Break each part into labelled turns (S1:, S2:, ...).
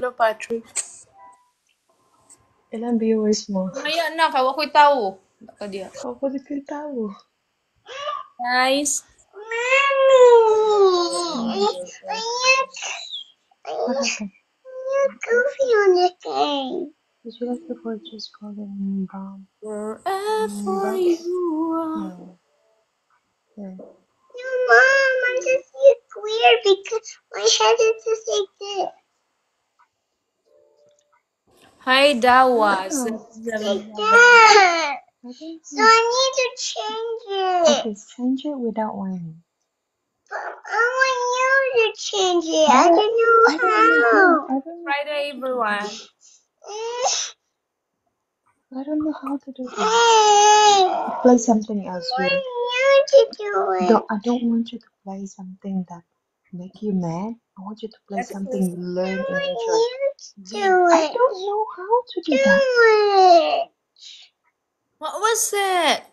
S1: Hello, Patrick.
S2: Ilan viewers mo?
S1: Maya na, kawa ko'y tao. Naka diya.
S2: Ako di kayo tao.
S1: Guys.
S2: What happened?
S3: You're goofy on the thing.
S2: Did you like the purchase golden brown?
S1: Wherever you are.
S2: Yeah.
S3: No, Mom, I just see it's weird because my head is just like this.
S1: Hi, Dawa.
S3: Like that. So I need to change it.
S2: Okay, change it without whining.
S3: But I want you to change it. I don't know how.
S1: Friday, everyone.
S2: I don't know how to do that. Play something else,
S3: I
S2: really.
S3: want you to do it.
S2: I don't want you to play something that make you mad. I want you to play something you learn and enjoy.
S3: Do
S2: I
S3: it.
S2: don't know how to do
S3: Do
S2: that.
S3: it.
S1: What was it?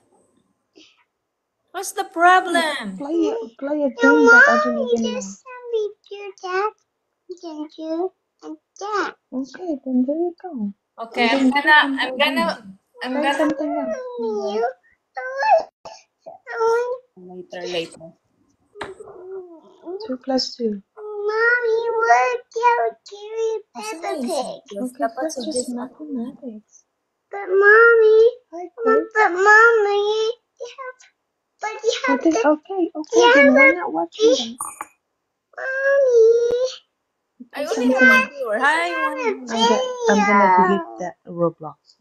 S1: What's the problem?
S2: Play a
S3: No,
S2: game that I
S3: Mom,
S2: don't even know.
S3: just let me do that. You can do and that.
S2: Okay, then there you go.
S1: Okay,
S2: And then
S1: I'm gonna
S2: try something else.
S3: You
S1: later.
S2: 2 plus 2.
S3: Mommy, look how cute Peppa Pig.
S2: Okay, that's just mathematics.
S3: But Mommy,
S2: Hi, Chris.
S3: but Mommy, you have to.
S2: Okay, then why not watching that?
S3: Mommy.
S1: I only have one viewer. Hi, one.
S2: I'm gonna delete that Roblox.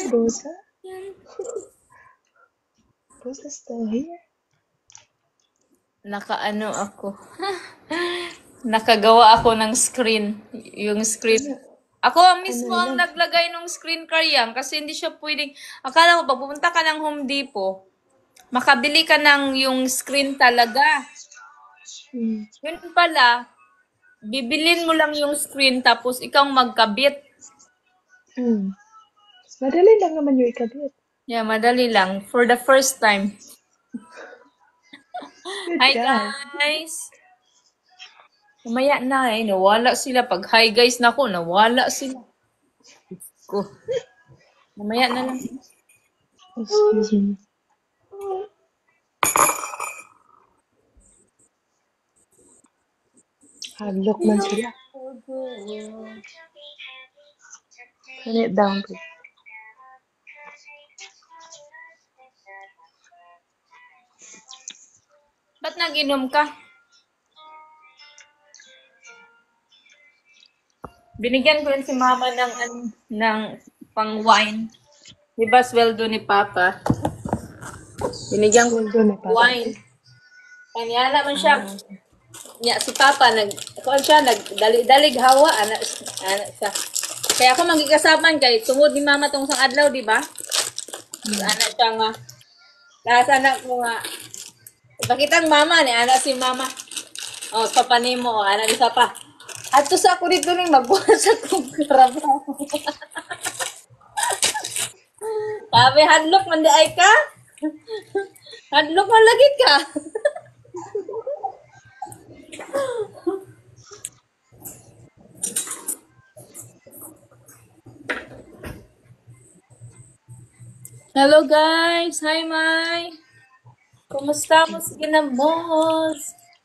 S2: Rosa? Rosa's still here?
S1: Nakaano ako. Nakagawa ako ng screen. Yung screen. Ako mismo ang naglagay ng screen karyang kasi hindi siya pwedeng. Akala ko pag pupunta ka ng Home Depot, makabili ka ng yung screen talaga. Yun pala, bibilin mo lang yung screen tapos ikaw magkabit.
S2: Madali lang naman yung ikabit.
S1: Yeah, madali lang. For the first time. Hi guys! Mamaya na nawala sila. Pag hi guys na ako, nawala sila. Ko. Mamaya na lang.
S2: Excuse me. Hadlock man sila. Turn it down, please.
S1: Ba't nag-inom ka? Binigyan ko rin si mama ng pang wine. Diba sweldo ni Papa? Binigyan ko ng wine. Kanya naman siya. Nya si Papa nagdalig hawa ana siya. Kaya ako magikasaban kay tungod ni mama tong sang adlaw, di ba? Ana siya nga. Lahat anak mo nga. Pakitang mama ni ana si mama. Oh, papa nimo ana isa pa. Ato sa ako dito ning magbuhat sa kong trabaho. Sabi hadlok man di ay ka? Hadlok man lagi ka. Hello guys! Hi Mai! Kumusta mo si Ginamos?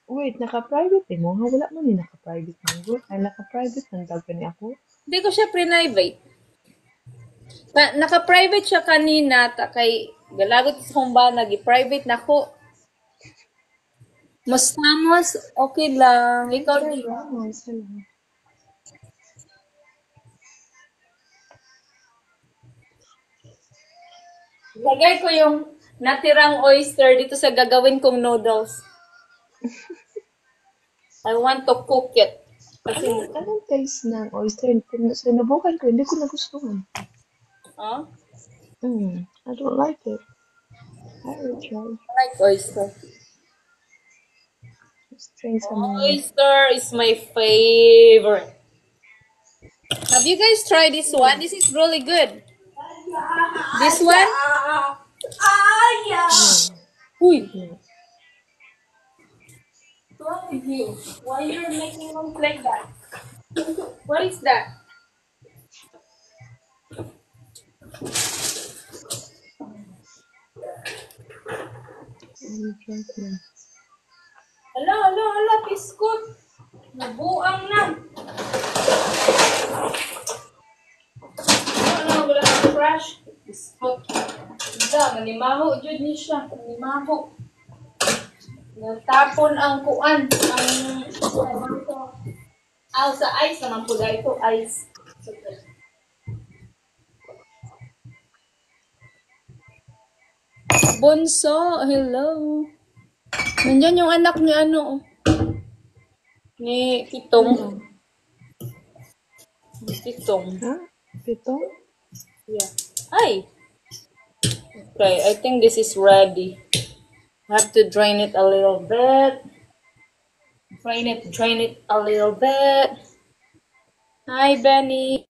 S2: Wait, naka-private mo? Ha, wala man ni naka-private mo. Ay, naka-private ng tag ni ako.
S1: Hindi ko siya private. Naka-private siya kanina kay galagot sa kong ba nag-private na ko. Mustamos, okay lang. Ikaw di ba? Lagay ko yung natirang oyster dito sa gagawin kong noodles. I want to cook it. Kasi,
S2: anong taste ng oyster? Sinubukan ko, hindi ko nagustuhan.
S1: huh?
S2: I don't like it. I will try.
S1: I like oyster. Oyster is my favorite. Have you guys tried this one? This is really good. This one? Uy. wrong with you? Why you're making noise like that? What is that?
S2: Joking.
S1: Hala, piskot. Nabuang na. Wala na crash. Piskot. Manimaho, jud ni siya. Manimaho. Natapon ang kuan. Sa ice naman po ito. Ice. Bunso, hello. Nandyan yung anak ni ano. Ni Kitong. Kitong.
S2: Huh? Pitong?
S1: Yeah. Ay! Okay, I think this is ready. Have to drain it a little bit. Drain it a little bit. Hi, Benny.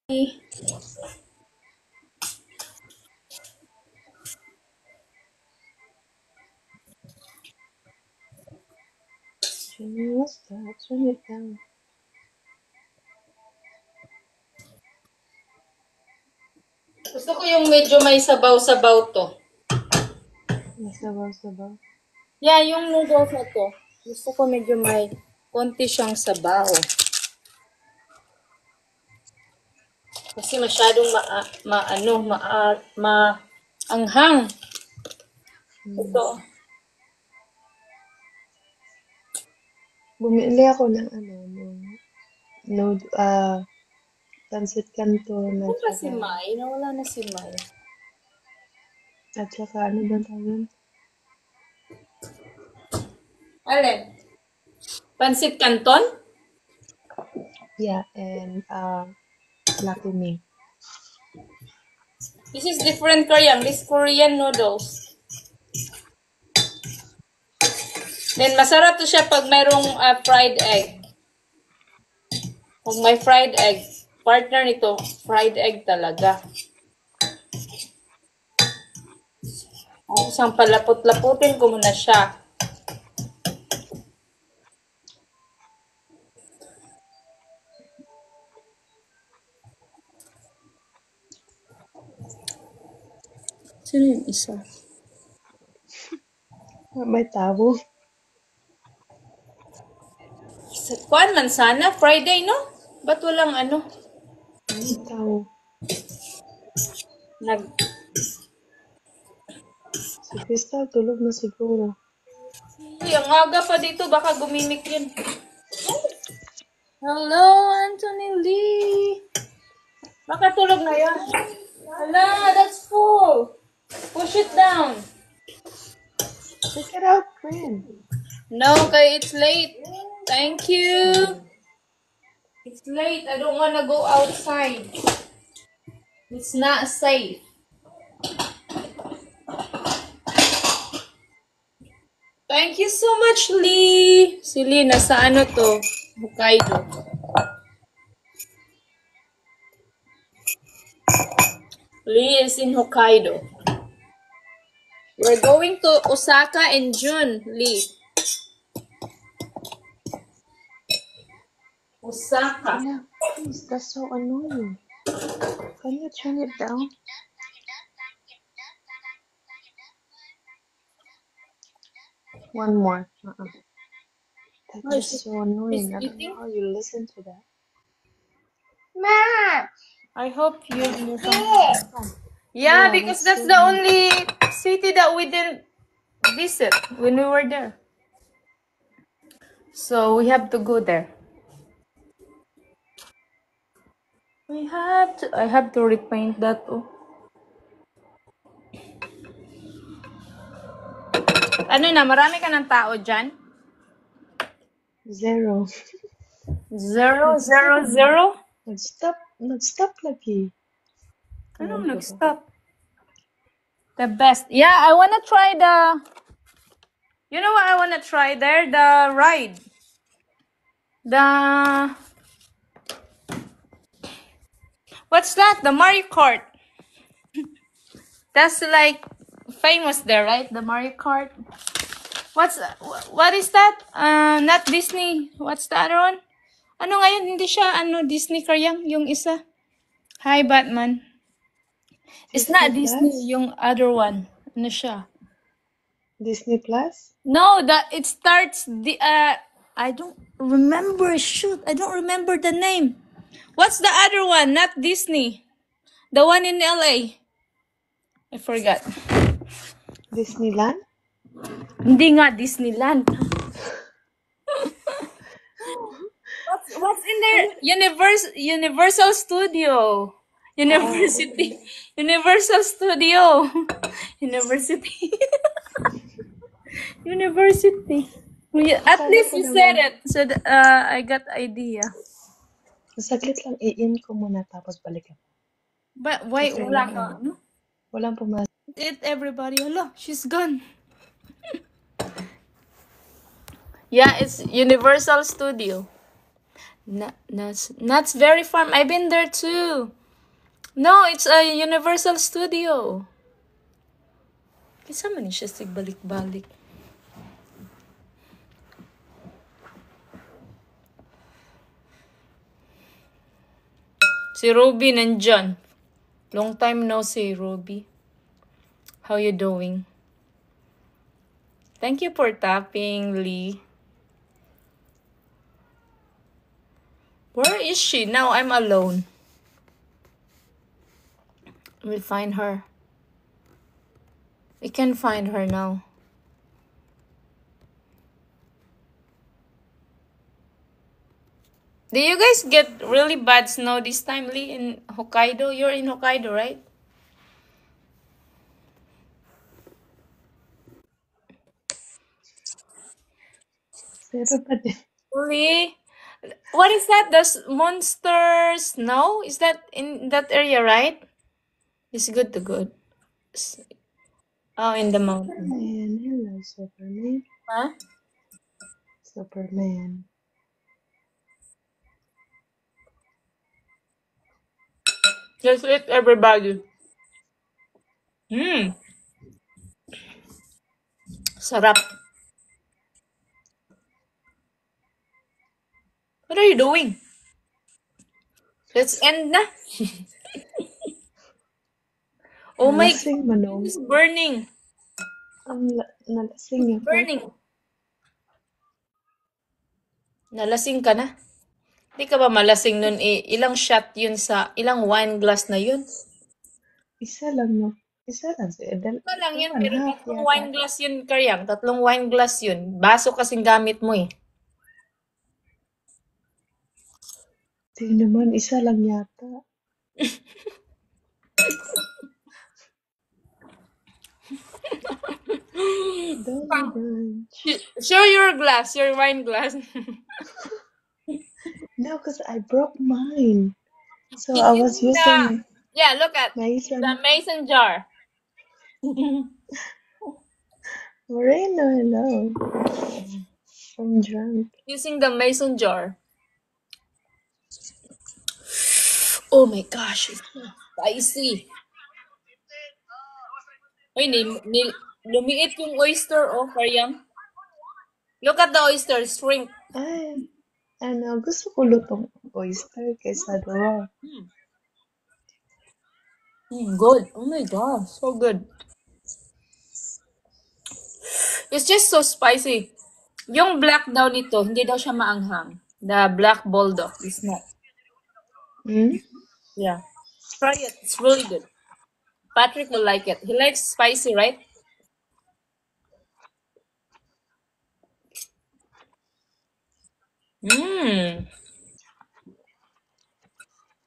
S2: Jenny, what's that? Turn it down.
S1: Gusto ko yung medyo may sabaw-sabaw to.
S2: Sabaw.
S1: Yeah, yung noodles na to. Gusto ko medyo may konti siyang sabaw. Kasi masyadong anghang. Ito.
S2: Bumili ako ng pancit canton
S1: Ano pa si Mai? Nawala na si Mai.
S2: at saka ano bang tawag?
S1: Alin? Pancit Canton?
S2: Yeah, and Lucky Me.
S1: This is different Korean. This Korean noodles. Then, masarap to siya pag mayroong fried egg. Kung may fried egg, partner nito, fried egg talaga. Isang palapot-laputin ko muna siya. Sino yung isa?
S2: May tabo.
S1: Kuan man sana, Friday, no? Ba't walang ano?
S2: May tabo. Si Crystal tulog na siguro.
S1: Uy, ang aga pa dito, baka gumimik yun. Hello, Anthony Lee. Baka tulog na yan. Hala, that's full. Push it down.
S2: Check it out, friend.
S1: No, kay it's late. Thank you. It's late. I don't wanna go outside. It's not safe. Thank you so much, Lee. Si Lee, nasa ano to? Hokkaido. Lee is in Hokkaido. We're going to Osaka in June, Lee. Osaka.
S2: Yeah, please, that's so annoying. Can you turn it down? One more. That is so annoying. I don't know how you listen to that.
S3: Mom,
S1: I hope you
S3: this.
S1: Yeah,
S2: Yeah,
S1: because
S2: that's
S1: that's the only city that we didn't visit when we were there. So we have to go there. I have to repaint that. Oh. Ano na, marami ka ng tao dyan?
S2: Zero.
S1: Zero?
S2: Nag-stop lagi.
S1: Anong nag-stop? The best. Yeah, I wanna try you know what I wanna try there? The ride. What's that? The Mario Kart. That's like famous there, right? The Mario Kart. What is that? Not Disney. What's the other one? Ano ngayon? Hindi siya Disney Karyang, yung isa. Hi, Batman. It's not Disney,
S2: Plus?
S1: yung other one. Ano siya?
S2: Disney Plus?
S1: No, it starts I don't remember. Shoot, I don't remember the name. What's the other one? Not Disney. The one in LA. I forgot.
S2: Disneyland?
S1: Hindi nga Disneyland. What's in there? Universal Studio. University. Universal Studio. University. University. At least you said it. So I got idea.
S2: Saglit lang, i-in ko muna tapos balik ako.
S1: But why
S2: Kasi
S1: wala ka? No?
S2: Walang pumasok.
S1: Everybody. Hello, she's gone. Yeah, it's Universal Studio. That's very fun. I've been there too. No, it's a Universal Studio. Kinsa man siya balik-balik. Si Ruby nandyan. Long time no see, Ruby. How you doing? Thank you for tapping, Lee. Where is she? Now I'm alone. We'll find her. We can find her now. Do you guys get really bad snow this time, Lee, in Hokkaido? You're in Hokkaido, right?
S2: Pero pa din.
S1: Lee? What is that? The monster snow? Is that in that area, right? It's good to go. Oh, in the mountain.
S2: Man, hello, Superman.
S1: Huh?
S2: Superman.
S1: Let's eat, everybody. Sarap. What are you doing? Let's end na. Oh my
S2: Nalasing manong.
S1: It's burning.
S2: Nalasing ako.
S1: Burning. Nalasing ka na? Hindi ka ba malasing nun? Ilang shot yun ilang wine glass na yun?
S2: Isa lang, no? Isa lang.
S1: Ito lang yun,
S2: One
S1: pero
S2: half
S1: tatlong
S2: yata.
S1: wine glass yun, Karyang. Tatlong wine glass yun. Baso kasing gamit mo eh.
S2: Di naman, isa lang yata.
S1: Show your glass, your wine glass.
S2: No, because I broke mine. So I was using
S1: Yeah, look at
S2: mason.
S1: the mason jar.
S2: Moreno, hello. I'm drunk.
S1: Using the mason jar. Oh my gosh, it's so spicy. Uy, lumiit yung oyster, oh, Karyang. Look at the oyster, shrimp.
S2: Ay, ano, gusto ko lutong oyster kaysa raw.
S1: Good. Oh my gosh, so good. It's just so spicy. Yung black daw nito, hindi daw siya maanghang. The black bulldog is not. Yeah. Try it. It's really good. Patrick will like it. He likes spicy, right?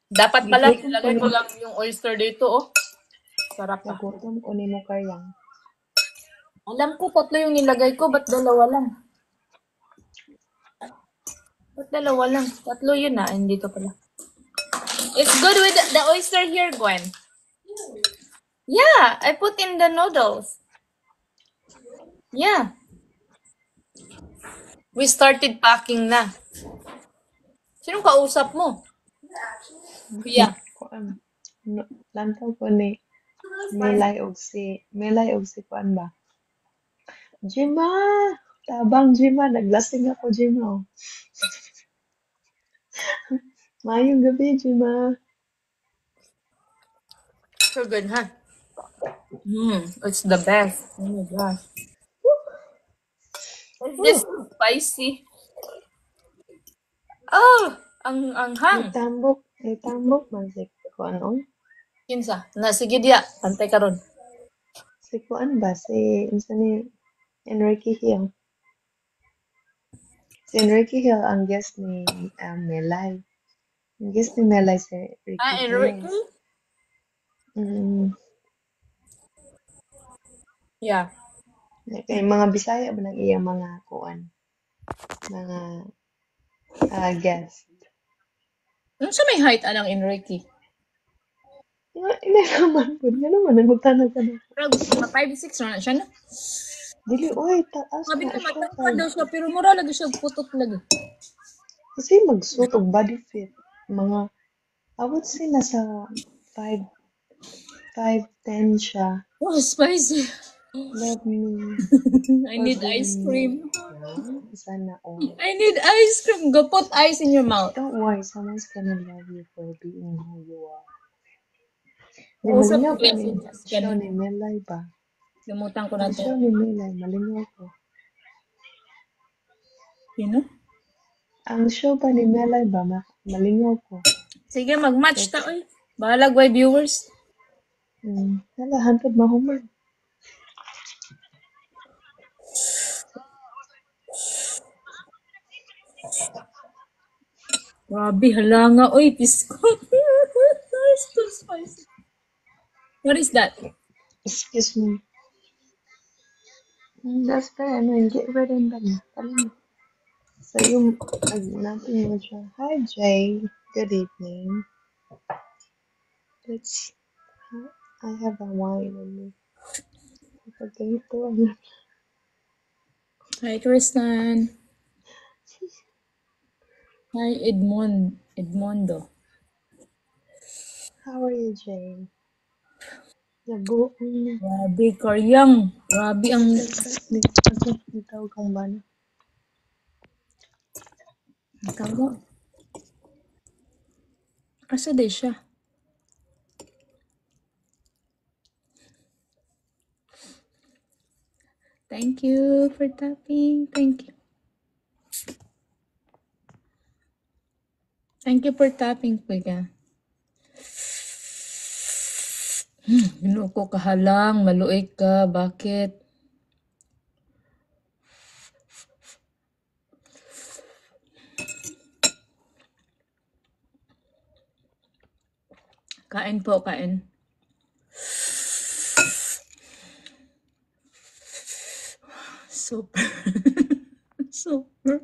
S1: Dapat pala ilagay ko lang yung oyster dito, oh. Sarap pa.
S2: Nagutom ko ni mo Karyang.
S1: Alam ko, 3 yung nilagay ko. Ba't 2 lang? Ba't 2 lang? 3 yun na. Dito pala. It's good with the oyster here, Gwen. Yeah, I put in the noodles. Yeah. We started packing na. Sinong kausap mo? Kuya.
S2: Lantaw ko ni Melay og si Kuan ba? Jima! Tabang Jima. Naglasing ako, Jima. Mayong gabi, Jima.
S1: So good, huh? It's the best. Oh my gosh. It's just spicy. Oh, ang hang.
S2: Itambok man si kuan on.
S1: Kinsa? Na sige dia, pantay karon.
S2: Si kuan ba? Unsa ni Enrique Hill. Si Enrique Hill ang guest ni Melay. Ang guest ni Melay si Ricky Hill.
S1: Enrique?
S2: Mm.
S1: Yeah.
S2: Kay mga Bisaya ba nang iyang mga kuan? Mga guest.
S1: Ano sa may height anang Enrique?
S2: Ina naman po. Nga naman, nagtanag ka na.
S1: Pero mga 5'6" na siya na.
S2: Dili, oy, taas
S1: Sabi
S2: na
S1: ko
S2: siya.
S1: matangkad daw siya, pero mura lagi siya putot lagi.
S2: Kasi magsuot og body fit. Mga, I would say nasa 5'10" siya.
S1: Oh, spicy.
S2: Let me
S1: I need ice cream.
S2: Sana all.
S1: I need ice cream. Go put ice in your mouth.
S2: Don't worry, someone's gonna love you for being who you are. Di
S1: Usap
S2: malingaw
S1: ko
S2: pa
S1: yan
S2: ni
S1: sa
S2: show
S1: kanina.
S2: ni Melay ba?
S1: Limutan ko na
S2: Ang
S1: to.
S2: show ni Melay, malingaw ko.
S1: Sino?
S2: Ang show pa ni Melay ba? Malingaw ko.
S1: Sige, mag-match ta, oy. Bahalag, why viewers?
S2: Hala, hantod mahuman.
S1: Grabe, hala nga, oy, pisko. It's too spicy. What is that?
S2: Excuse me. That's very annoying. Get rid of them. Alam. So yung, natin mo siya. Hi, Jay. Good evening. Let's, I have a wine on me. Kapag ganito,
S1: Hi, Tristan. Hi, Edmondo.
S2: how are you, Jay? Nabuo ko na.
S1: Grabe, karyang. Grabe ang...
S2: Ikaw kang ba na?
S1: Ang tawag. Asa day siya? Thank you for tapping. Thank you. Thank you for tapping, kuya. Ginoo ko kahalang, maluoy ka. Bakit? Kain po, kain. Super. Super.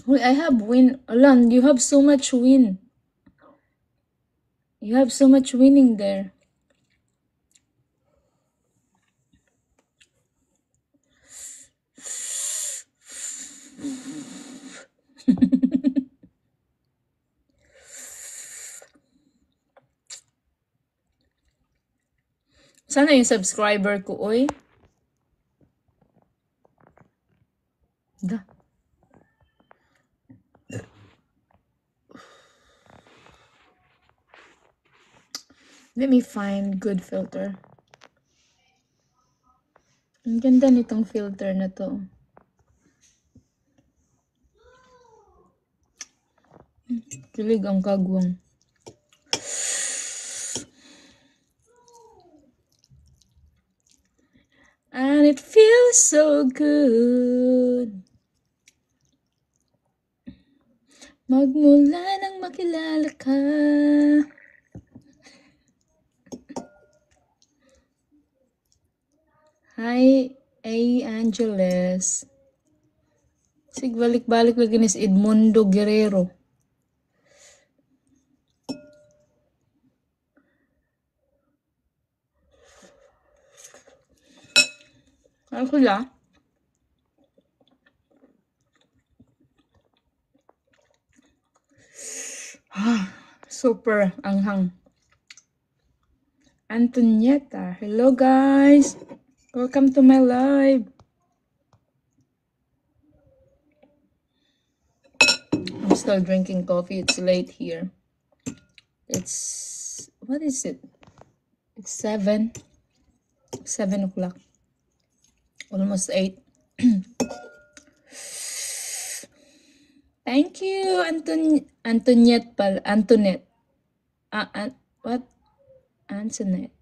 S1: Wait, I have win. Alan, you have so much win. You have so much winning there. Sana yung subscriber ko, oy. Da. Let me find good filter. Ang ganda nitong filter na to. Kilig ang kagwang. And it feels so good. Magmula nang makilala ka. Hi, A. Angeles. Sig balik-balik lagi ni si Edmundo Guerrero. Ano sila? Super anghang. Antonietta. Hello guys. Welcome to my live. I'm still drinking coffee. It's late here. It's, what is it? It's 7 o'clock. Almost 8. Thank you, Antoniette pal. Antoinette. What? Antoinette.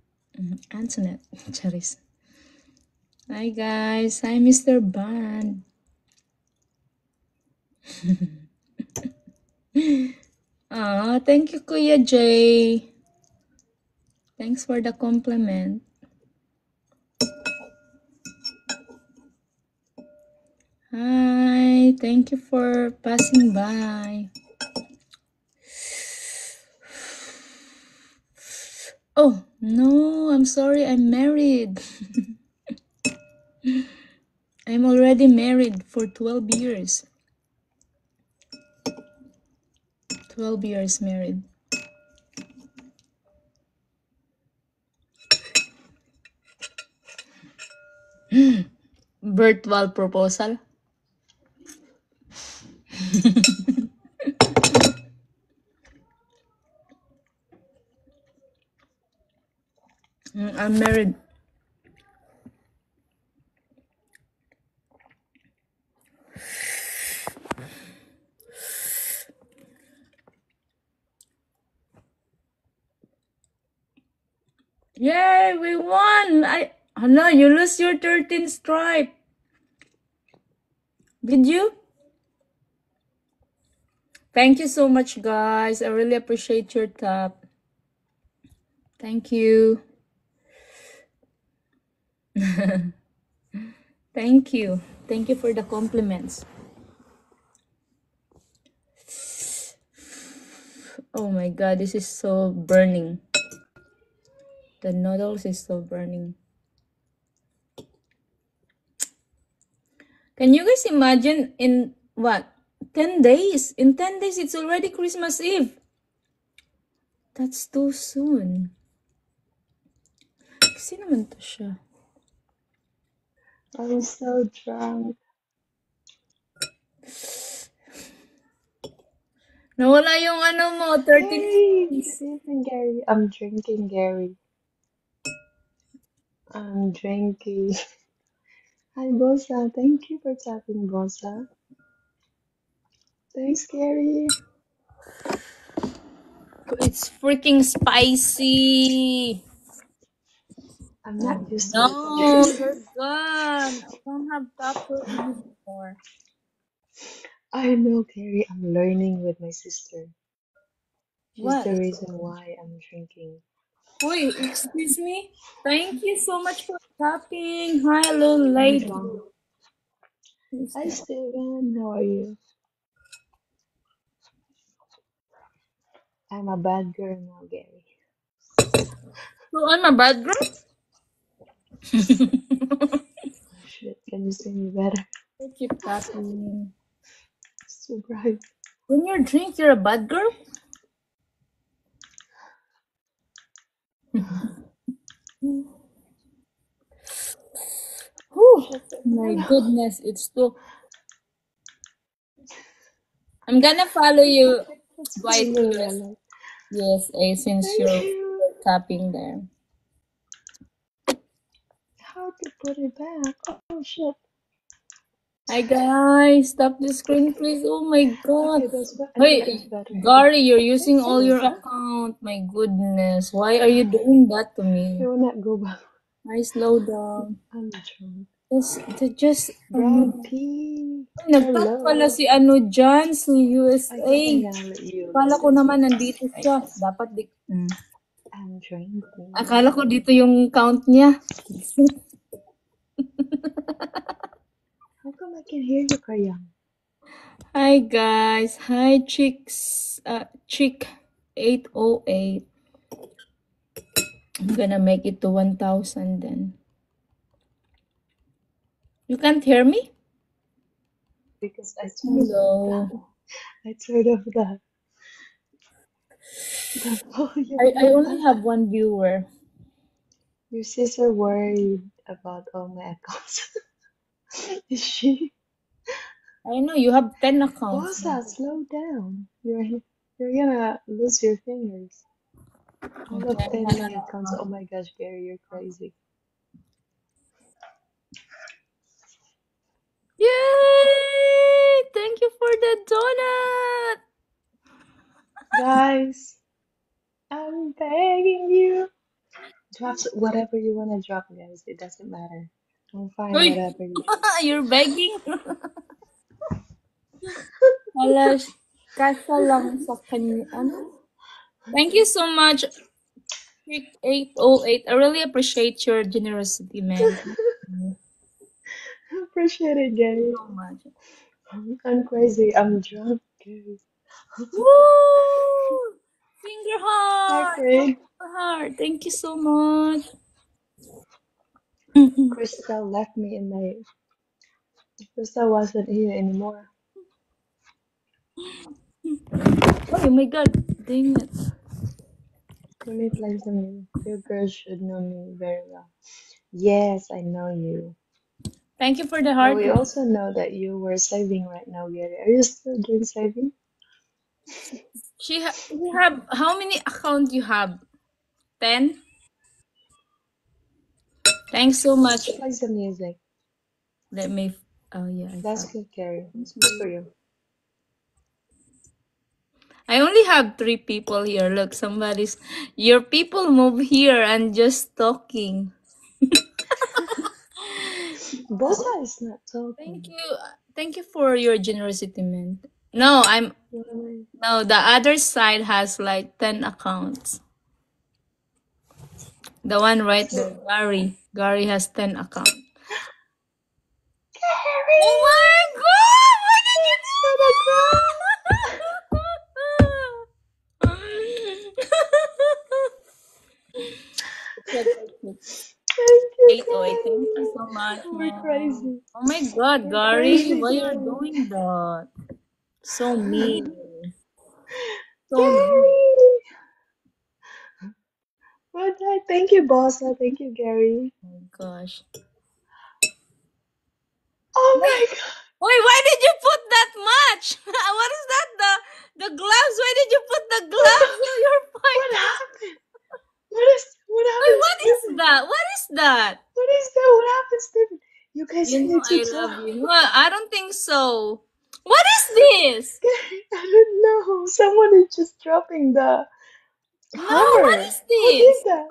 S1: Antoinette. Charis. Hi guys. Hi Mr. Band. Thank you Kuya Jay. Thanks for the compliment. Hi, thank you for passing by. Oh, no, I'm sorry, I'm married. I'm already married for 12 years. 12 years married. Virtual proposal. I'm married. Yay, we won! Hala, you lost your 13th stripe. Did you? Thank you so much, guys. I really appreciate your tap. Thank you. Thank you. Thank you for the compliments. Oh my god, this is so burning. The noodles is so burning. Can you guys imagine in what? 10 days? In 10 days, it's already Christmas Eve. That's too soon. Kasi naman to siya.
S2: I'm so drunk.
S1: Nawala yung ano mo, 13
S2: Gary!
S1: days.
S2: Good evening, Gary. I'm drinking, Gary. I'm drinking. Hi, Bosa. Thank you for tapping, Bosa. Thanks, Gary.
S1: It's freaking spicy.
S2: I'm not used to it.
S1: No, you're gone. I don't have topper anymore.
S2: I know, Gary. I'm learning with my sister. She's
S1: What?
S2: the reason why I'm drinking.
S1: Wait, excuse me? Thank you so much for tapping. Hi, little lady.
S2: Hi, Steven. How are you? I'm a bad girl now, Gary.
S1: So I'm a bad girl?
S2: Shit, can you see me better?
S1: I keep tapping.
S2: It's too bright.
S1: When you drink, you're a bad girl? Whew, my goodness, it's too... I'm gonna follow you.
S2: That's
S1: White
S2: really
S1: US.
S2: well.
S1: Yes, since
S2: Thank
S1: you're
S2: you.
S1: tapping there.
S2: How to put it back? Oh shit.
S1: Hi guys, stop the screen please. Oh my god.
S2: Okay, that's better. I think that's
S1: Hey,
S2: better.
S1: Gary, you're using
S2: Thanks,
S1: all your
S2: Rosa.
S1: account. My goodness. Why are you doing that to
S2: I
S1: me?
S2: will not go back.
S1: I slow down.
S2: I'm drunk.
S1: Just
S2: Brad P.
S1: nagtap pala
S2: Hello.
S1: si ano dyan, si
S2: I
S1: USA.
S2: think I'm gonna let you
S1: Akala ko
S2: listen
S1: naman
S2: to
S1: nandito
S2: this.
S1: siya. Dapat di...
S2: I'm drinking.
S1: Akala ko dito yung count niya.
S2: How come I can hear you, Kayang?
S1: Hi guys. Hi chicks. Chick 808. I'm gonna make it to 1,000 then. You can't hear me?
S2: Because I turned
S1: Hello.
S2: I turned off the
S1: I only have one viewer.
S2: Your sister worried about all my accounts. Is she?
S1: I know you have 10 accounts.
S2: Bossa, slow down. You're gonna lose your fingers. All of 10 my accounts. Oh my gosh, Gary, you're crazy.
S1: Yay! Thank you for the donut.
S2: Guys, I'm begging you. Drop whatever you wanna drop, guys. It doesn't matter. I'm fine,
S1: Uy,
S2: whatever you drop.
S1: you're begging? Alas, kasa lang sa kanya. Ano? Thank you so much, Trick 808. I really appreciate your generosity, man. Thank you
S2: Appreciate it, Gary.
S1: so much.
S2: I'm crazy. I'm drunk, Gary.
S1: Woo! Finger
S2: Hi,
S1: heart!
S2: Craig.
S1: Finger heart! Thank you so much.
S2: Crystal left me in my. Crystal wasn't here anymore.
S1: Oh my god, dang it.
S2: Let me play some music. You girls should know me very well. Yes, I know you.
S1: Thank you for the
S2: But
S1: heart.
S2: we also know that you were saving right now, Gary. Are you still doing saving?
S1: You have, how many accounts you have? 10? Thanks so much.
S2: Play some music.
S1: Let me, oh yeah, I
S2: That's
S1: found.
S2: good, Gary. It's good for you.
S1: I only have 3 people here. Look, your people move here and just talking.
S2: Bossa is not
S1: Thank
S2: talking.
S1: you. Thank you for your generosity, man. No,
S2: What am I?
S1: no, the other side has like 10 accounts. The one right there, Gary. Gary has 10 accounts.
S2: Gary!
S1: Oh my god! Why did you
S2: It's gonna cry!
S1: do
S2: Thank you,
S1: 808. Thank you so much,
S2: Gary! We're
S1: man.
S2: crazy.
S1: Oh my god,
S2: We're
S1: Gary,
S2: crazy,
S1: why you're
S2: Gary.
S1: doing that? So mean. So mean.
S2: Gary! What? Thank you, Bossa. Thank you, Gary.
S1: Oh my gosh.
S2: Oh
S1: Wait,
S2: my god!
S1: wait, why did you put that much? What is that? The gloves? Why did you put the gloves on your
S2: What
S1: pocket?
S2: happened? What
S1: Wait,
S2: happened,
S1: what is
S2: Stephen?
S1: that? What is that?
S2: What is that? What happened, Stephen? You guys
S1: You know
S2: need to
S1: I love
S2: talk.
S1: you. No, I don't think so. What is this?
S2: I don't know. Someone is just dropping the
S1: No, what
S2: hammer.
S1: is
S2: Who did
S1: this?
S2: that?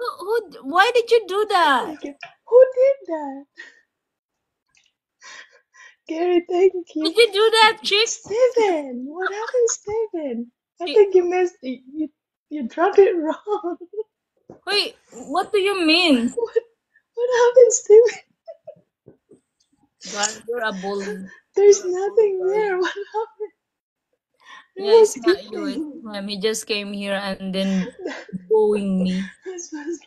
S1: Why did you do
S2: Oh
S1: that?
S2: my god. Who did that? Gary, thank you.
S1: Did you do that, chick?
S2: Steven, what happened, Steven? I
S1: Chick.
S2: think you missed it. You dropped it wrong.
S1: Wait, what do you mean?
S2: What happened, Steven?
S1: God, you're a bully.
S2: There's nothing there. What happened? It
S1: Yeah, it's
S2: was
S1: not you. It's
S2: skipping.
S1: him. He just came here and then booing me.
S2: This was,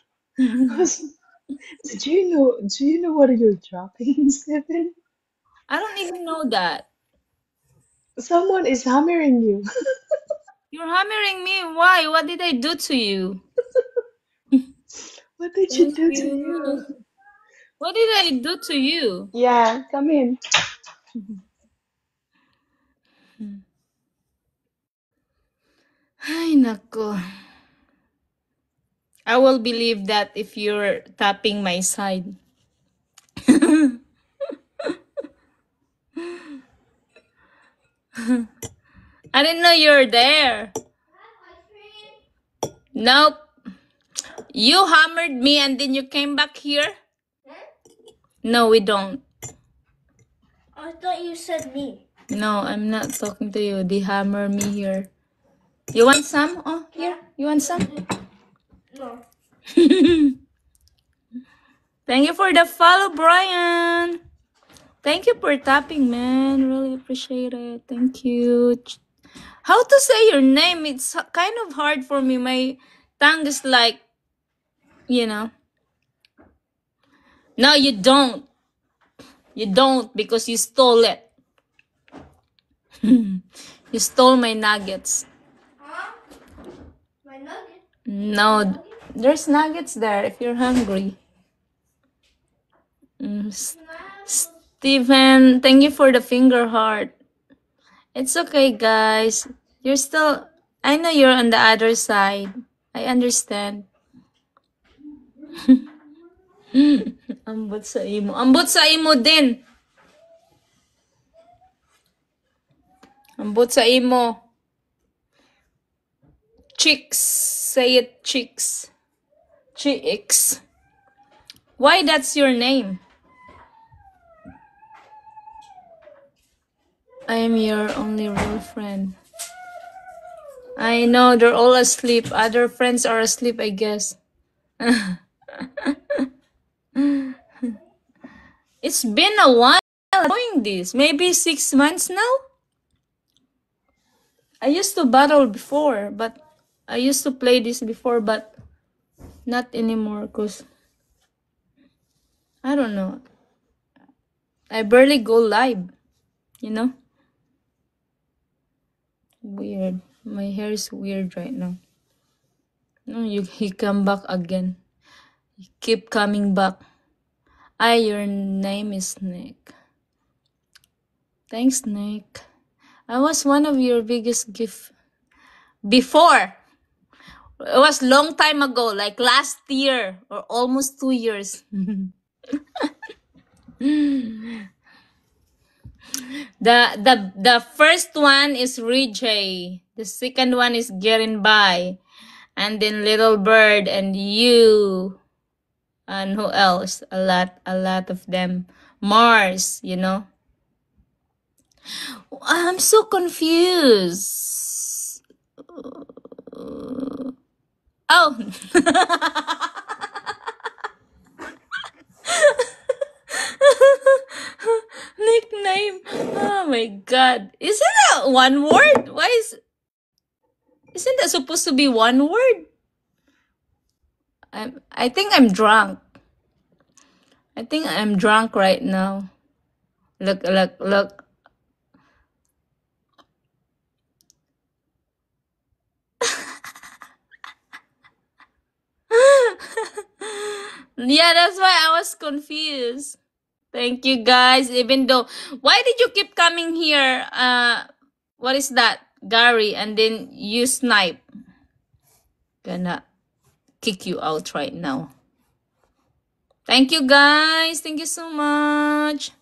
S2: do you know what you're dropping, Steven?
S1: I don't even know that.
S2: Someone is hammering you.
S1: You're hammering me. Why? What did I do to you?
S2: What did you
S1: Thank
S2: do to you?
S1: you. What did I do to you?
S2: Yeah, come in.
S1: Ay, nako. I will believe that if you're tapping my side. I didn't know you're there. Nope. You hammered me and then you came back here? No, we don't.
S3: I thought you said me.
S1: No, I'm not talking to you. They hammer me here. You want some? Oh, here. You want some?
S3: No.
S1: Thank you for the follow, Brian. Thank you for tapping, man. Really appreciate it. Thank you. How to say your name? It's kind of hard for me. My tongue is like, you know. No, you don't. You don't because you stole it. You stole my nuggets.
S3: Huh? My nugget?
S1: No, there's nuggets there if you're hungry. Steven, thank you for the finger heart. It's okay, guys. You're still. I know you're on the other side. I understand. Ambot sa imo. Ambot sa imo din. Ambot sa imo. Chicks. Say it, chicks. Chicks. Why that's your name? I am your only real friend. I know they're all asleep. Other friends are asleep, I guess. It's been a while doing this. Maybe 6 months now? I used to battle before, but I used to play this before, but not anymore because I don't know. I barely go live, you know? Weird. My hair is weird right now. No, he come back again. You keep coming back. Your name is Nick. Thanks, Nick. I was one of your biggest gift before. It was long time ago, like last year or almost 2 years. The first one is Rijay. The second one is Getting By. And then Little Bird and you. And who else? A lot of them. Mars, you know. I'm so confused. Oh. Nickname. Oh my god. Isn't that one word? Isn't that supposed to be one word? I think I'm drunk. I think I'm drunk right now. Look. Yeah, that's why I was confused. Thank you guys. Even though, why did you keep coming here? What is that? Gary, and then you snipe. Gonna kick you out right now. Thank you guys. Thank you so much.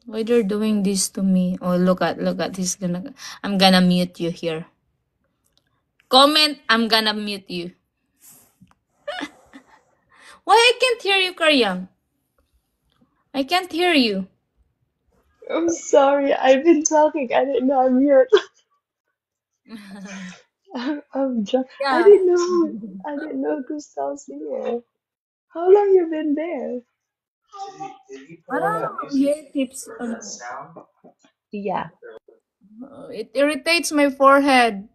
S1: Why they're doing this to me? Oh, look at. I'm gonna mute you here. Comment, I'm gonna mute you. Why I can't hear you, Karyang? I can't hear you.
S2: I'm sorry. I've been talking. I didn't know I'm mute. I'm drunk.
S1: Yeah.
S2: I didn't know Gustav's here. How long you been there?
S1: I don't know. Here keeps.
S2: Yeah.
S1: It irritates my forehead.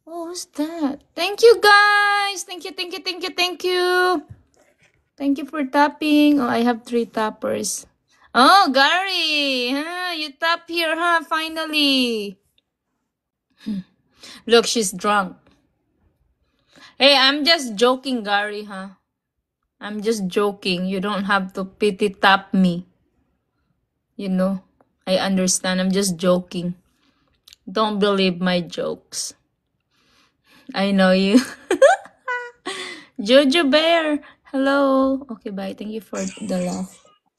S1: Oh, what's that? Thank you, guys. Thank you. Thank you for tapping. Oh, I have 3 tappers. Oh, Gary. Huh? You tap here, huh? Finally. Look, she's drunk. Hey, I'm just joking, Gary, huh? I'm just joking. You don't have to pity tap me. You know, I understand. I'm just joking. Don't believe my jokes. I know you. Jojo Bear. Hello. Okay, bye. Thank you for the laugh.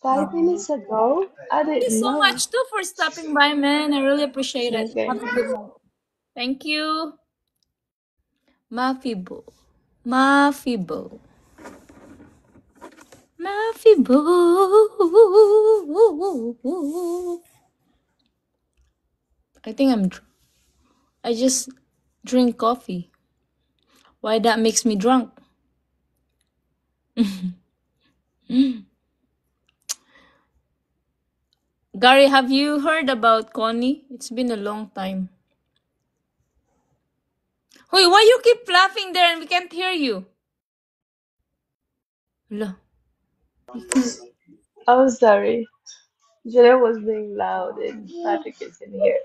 S2: 5 minutes ago? I
S1: Thank you
S2: didn't
S1: so
S2: know.
S1: much too for stopping by, man. I really appreciate it.
S2: Okay.
S1: Have a good night. Thank you. Mafibo. Mafibo. I think I just drink coffee. Why that makes me drunk? Gary, have you heard about Connie? It's been a long time. Hoy, why you keep laughing there and we can't hear you? Hala.
S2: Oh, sorry. Jenna was being loud and Patrick is in here.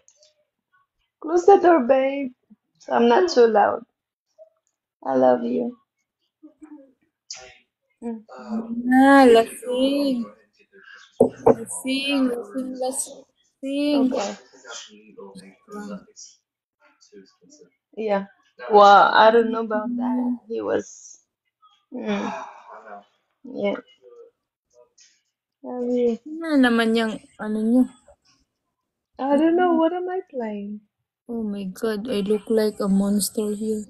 S2: Close the door, babe. So I'm not too loud. I love you. Mm.
S1: Lasing. Lasing, lasing, lasing.
S2: Okay. Yeah. Well, I don't know about that. He was. Mm, yeah. Love you.
S1: Ano naman yung, ano nyo?
S2: I don't know. What am I playing?
S1: Oh my god, I look like a monster here.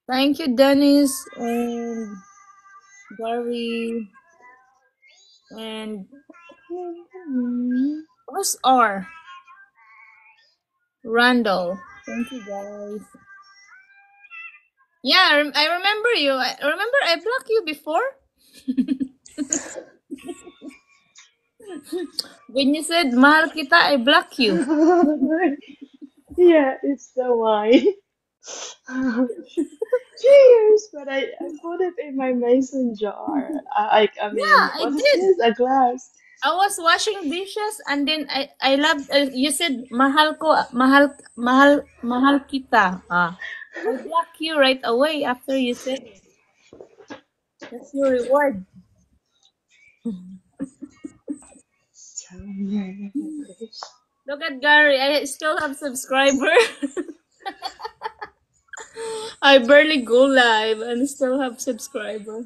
S1: Thank you, Dennis and Gary and who's R? Randall. Thank you, guys. Yeah, I remember you. I remember I blocked you before. When you said mahal kita, I block you.
S2: Yeah, it's the wine. Cheers! But I put it in my mason jar. I mean,
S1: I
S2: what is
S1: did.
S2: this? A glass.
S1: I was washing dishes and then I loved you said mahal ko mahal kita. I block you right away after you said it. That's your reward. Look at Gary. I still have subscriber. I barely go live and still have subscriber.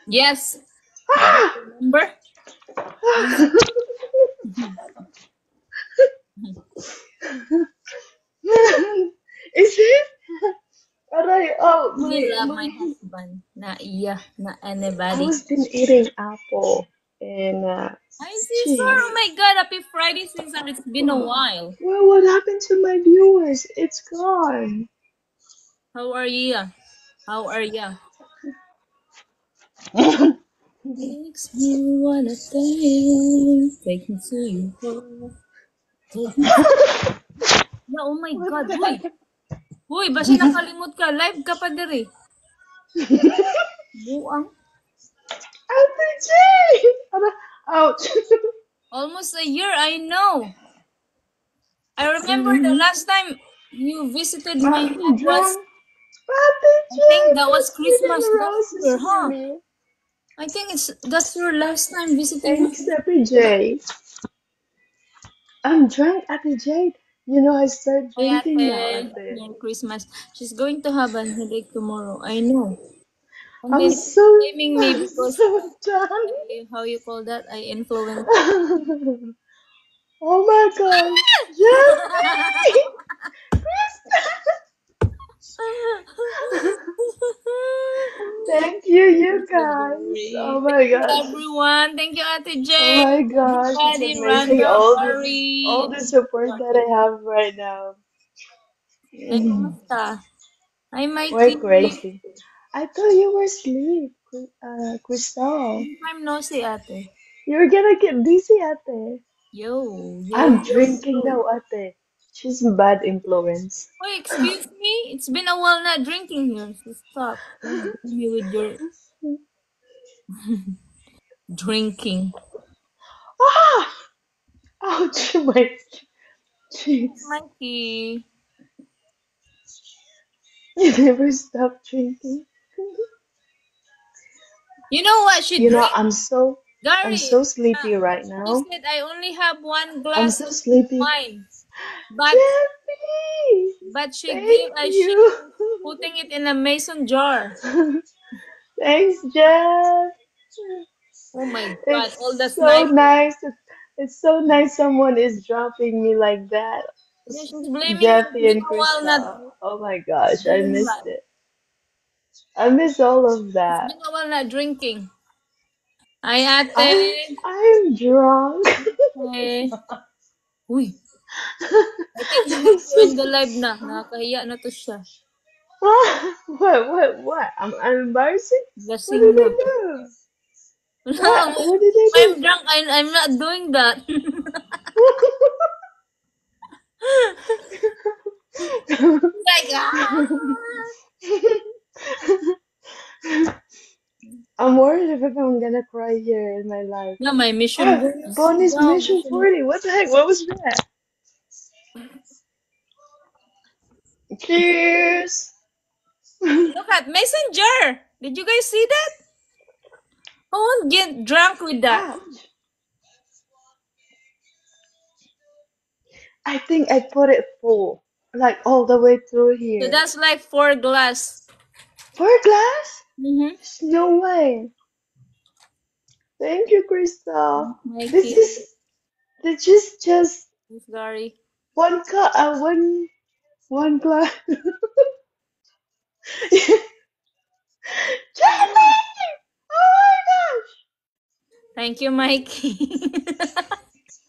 S1: Yes. Remember?
S2: Is it? Aray, oh,
S1: I love my
S2: my.
S1: husband. Na iya, na
S2: I
S1: anybody.
S2: was been eating apple and
S1: I see, sir.
S2: cheese.
S1: Oh my God. Happy Friday, Cesar. It's been a while.
S2: Well, what happened to my viewers? It's gone.
S1: How are you? How are you? Makes me wanna take me to you. Take me. Yeah, oh my God. Uy. Uy, basta nakalimot ka. Live ka pa diri. Buang.
S2: Ate J! Ouch.
S1: Almost a year, I know. I remember the last time you visited my
S2: I'm
S1: home was,
S2: drunk. Ate J!
S1: I think that was
S2: Please
S1: Christmas
S2: give
S1: that
S2: roses
S1: year,
S2: for
S1: huh?
S2: me.
S1: I think that's your last time visiting my
S2: Thanks, Ate J. I'm drunk, Ate J. You know, I start
S1: Hi,
S2: drinking now,
S1: Ate.
S2: Ate.
S1: Merry Christmas. She's going to have an headache tomorrow. I know. And
S2: I'm
S1: then
S2: so,
S1: blaming me
S2: I'm
S1: because
S2: so done.
S1: how you call that? I influenced.
S2: Oh my God. Jeffy! Thank you, you guys. Oh my
S1: Thank you,
S2: gosh.
S1: everyone. Thank you, Ate J.
S2: Oh my gosh. It's
S1: Everybody,
S2: amazing
S1: Randall,
S2: all
S1: Gary.
S2: the support that I have right now.
S1: Ay, kumusta? Hi,
S2: We're
S1: Mikey.
S2: crazy. I thought you were asleep, Crystal.
S1: I'm nosy, Ate.
S2: You're gonna get dizzy, Ate.
S1: Yo, yo,
S2: I'm
S1: yo,
S2: drinking
S1: yo.
S2: now, Ate. She's a bad influence.
S1: Oh, excuse me? It's been a while not drinking here. So stop. Don't bring me with your drinking.
S2: Ah! Ouch, my jeez.
S1: Mikey.
S2: You never stop drinking.
S1: You know what she
S2: You know,
S1: drank?
S2: I'm
S1: Gary.
S2: so sleepy right
S1: She
S2: now.
S1: said I only have one
S2: I'm
S1: glass
S2: so
S1: of
S2: sleepy.
S1: wine. But
S2: Jeffy!
S1: she
S2: Thank
S1: gave she
S2: you.
S1: putting it in a mason jar.
S2: Thanks, Jeff.
S1: Oh my God! All the
S2: It's so
S1: snipe.
S2: nice. It's so nice someone is dropping me like that.
S1: Yeah, she's blaming you. It's
S2: Jeffy
S1: been
S2: and
S1: a while not
S2: Crystal. Oh my gosh, I
S1: doing
S2: missed
S1: that.
S2: it. I miss all of
S1: It's
S2: that.
S1: been a while not drinking. Ay,
S2: I'm
S1: ate.
S2: I'm drunk.
S1: Eh. Uy. I think she
S2: I'm
S1: has to
S2: so
S1: end the live na. Nakakahiya na to siya.
S2: what? I'm embarrassing? What
S1: Lasing
S2: did
S1: na.
S2: I do?
S1: No,
S2: What did I
S1: I'm
S2: do?
S1: drunk. I'm not doing that. Like,
S2: I'm worried if I'm gonna cry here in my life.
S1: Yeah, my mission
S2: Oh,
S1: bonus.
S2: bonus
S1: Wow,
S2: mission
S1: mission.
S2: 40. What the heck? What was that? Cheers.
S1: Look at Messenger. Did you guys see that? I won't get drunk with that.
S2: Ouch. I think I put it full, like all the way through
S1: So
S2: here.
S1: that's like 4 glass.
S2: 4 glass?
S1: Mm-hmm.
S2: There's no way. Thank you, Crystal.
S1: Mikey.
S2: This is just
S1: Miss Gary.
S2: one cup, one glass. Jenny! Oh my gosh!
S1: Thank you, Mikey.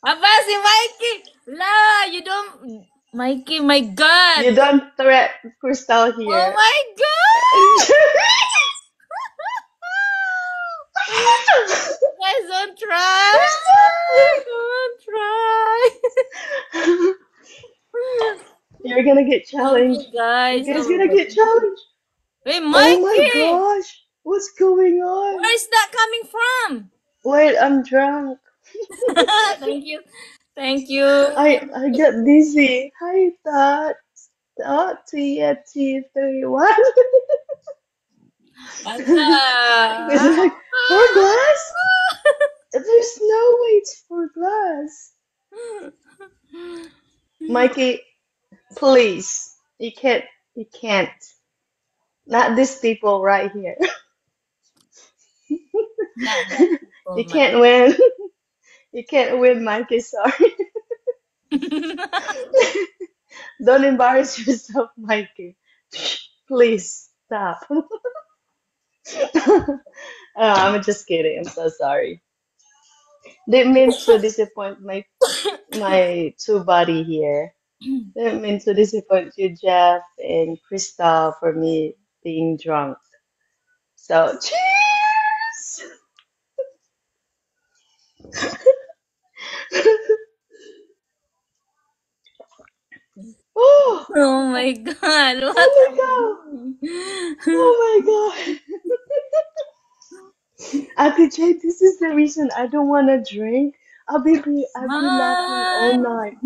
S1: Aba, si Mikey! La, you don't... Mikey, my God!
S2: You don't threat Crystal
S1: Oh
S2: here.
S1: my God! You guys don't try! Don't try!
S2: You're gonna get challenged.
S1: Oh, guys.
S2: You guys
S1: Oh,
S2: gonna get challenged.
S1: hey,
S2: Oh my
S1: Mikey!
S2: gosh! What's going on?
S1: Where is that coming from?
S2: Wait, I'm drunk.
S1: Thank you. Thank you.
S2: I got dizzy. Hi, T31. It's like 4 glass? There's no way it's 4 glass. Mikey, please. You can't. You can't. Not these people right here. You can't win. You can't win, Mikey. Sorry. Don't embarrass yourself, Mikey. Please stop. I'm just kidding. I'm so sorry. Didn't mean to disappoint my two buddy here. Didn't mean to disappoint you, Jeff and Crystal, for me being drunk. So cheers! Oh,
S1: Oh my God. What
S2: oh my
S1: are
S2: god!
S1: you doing?
S2: Oh my god! Auntie Jay, this is the reason I don't want to drink. I'll be laughing all night.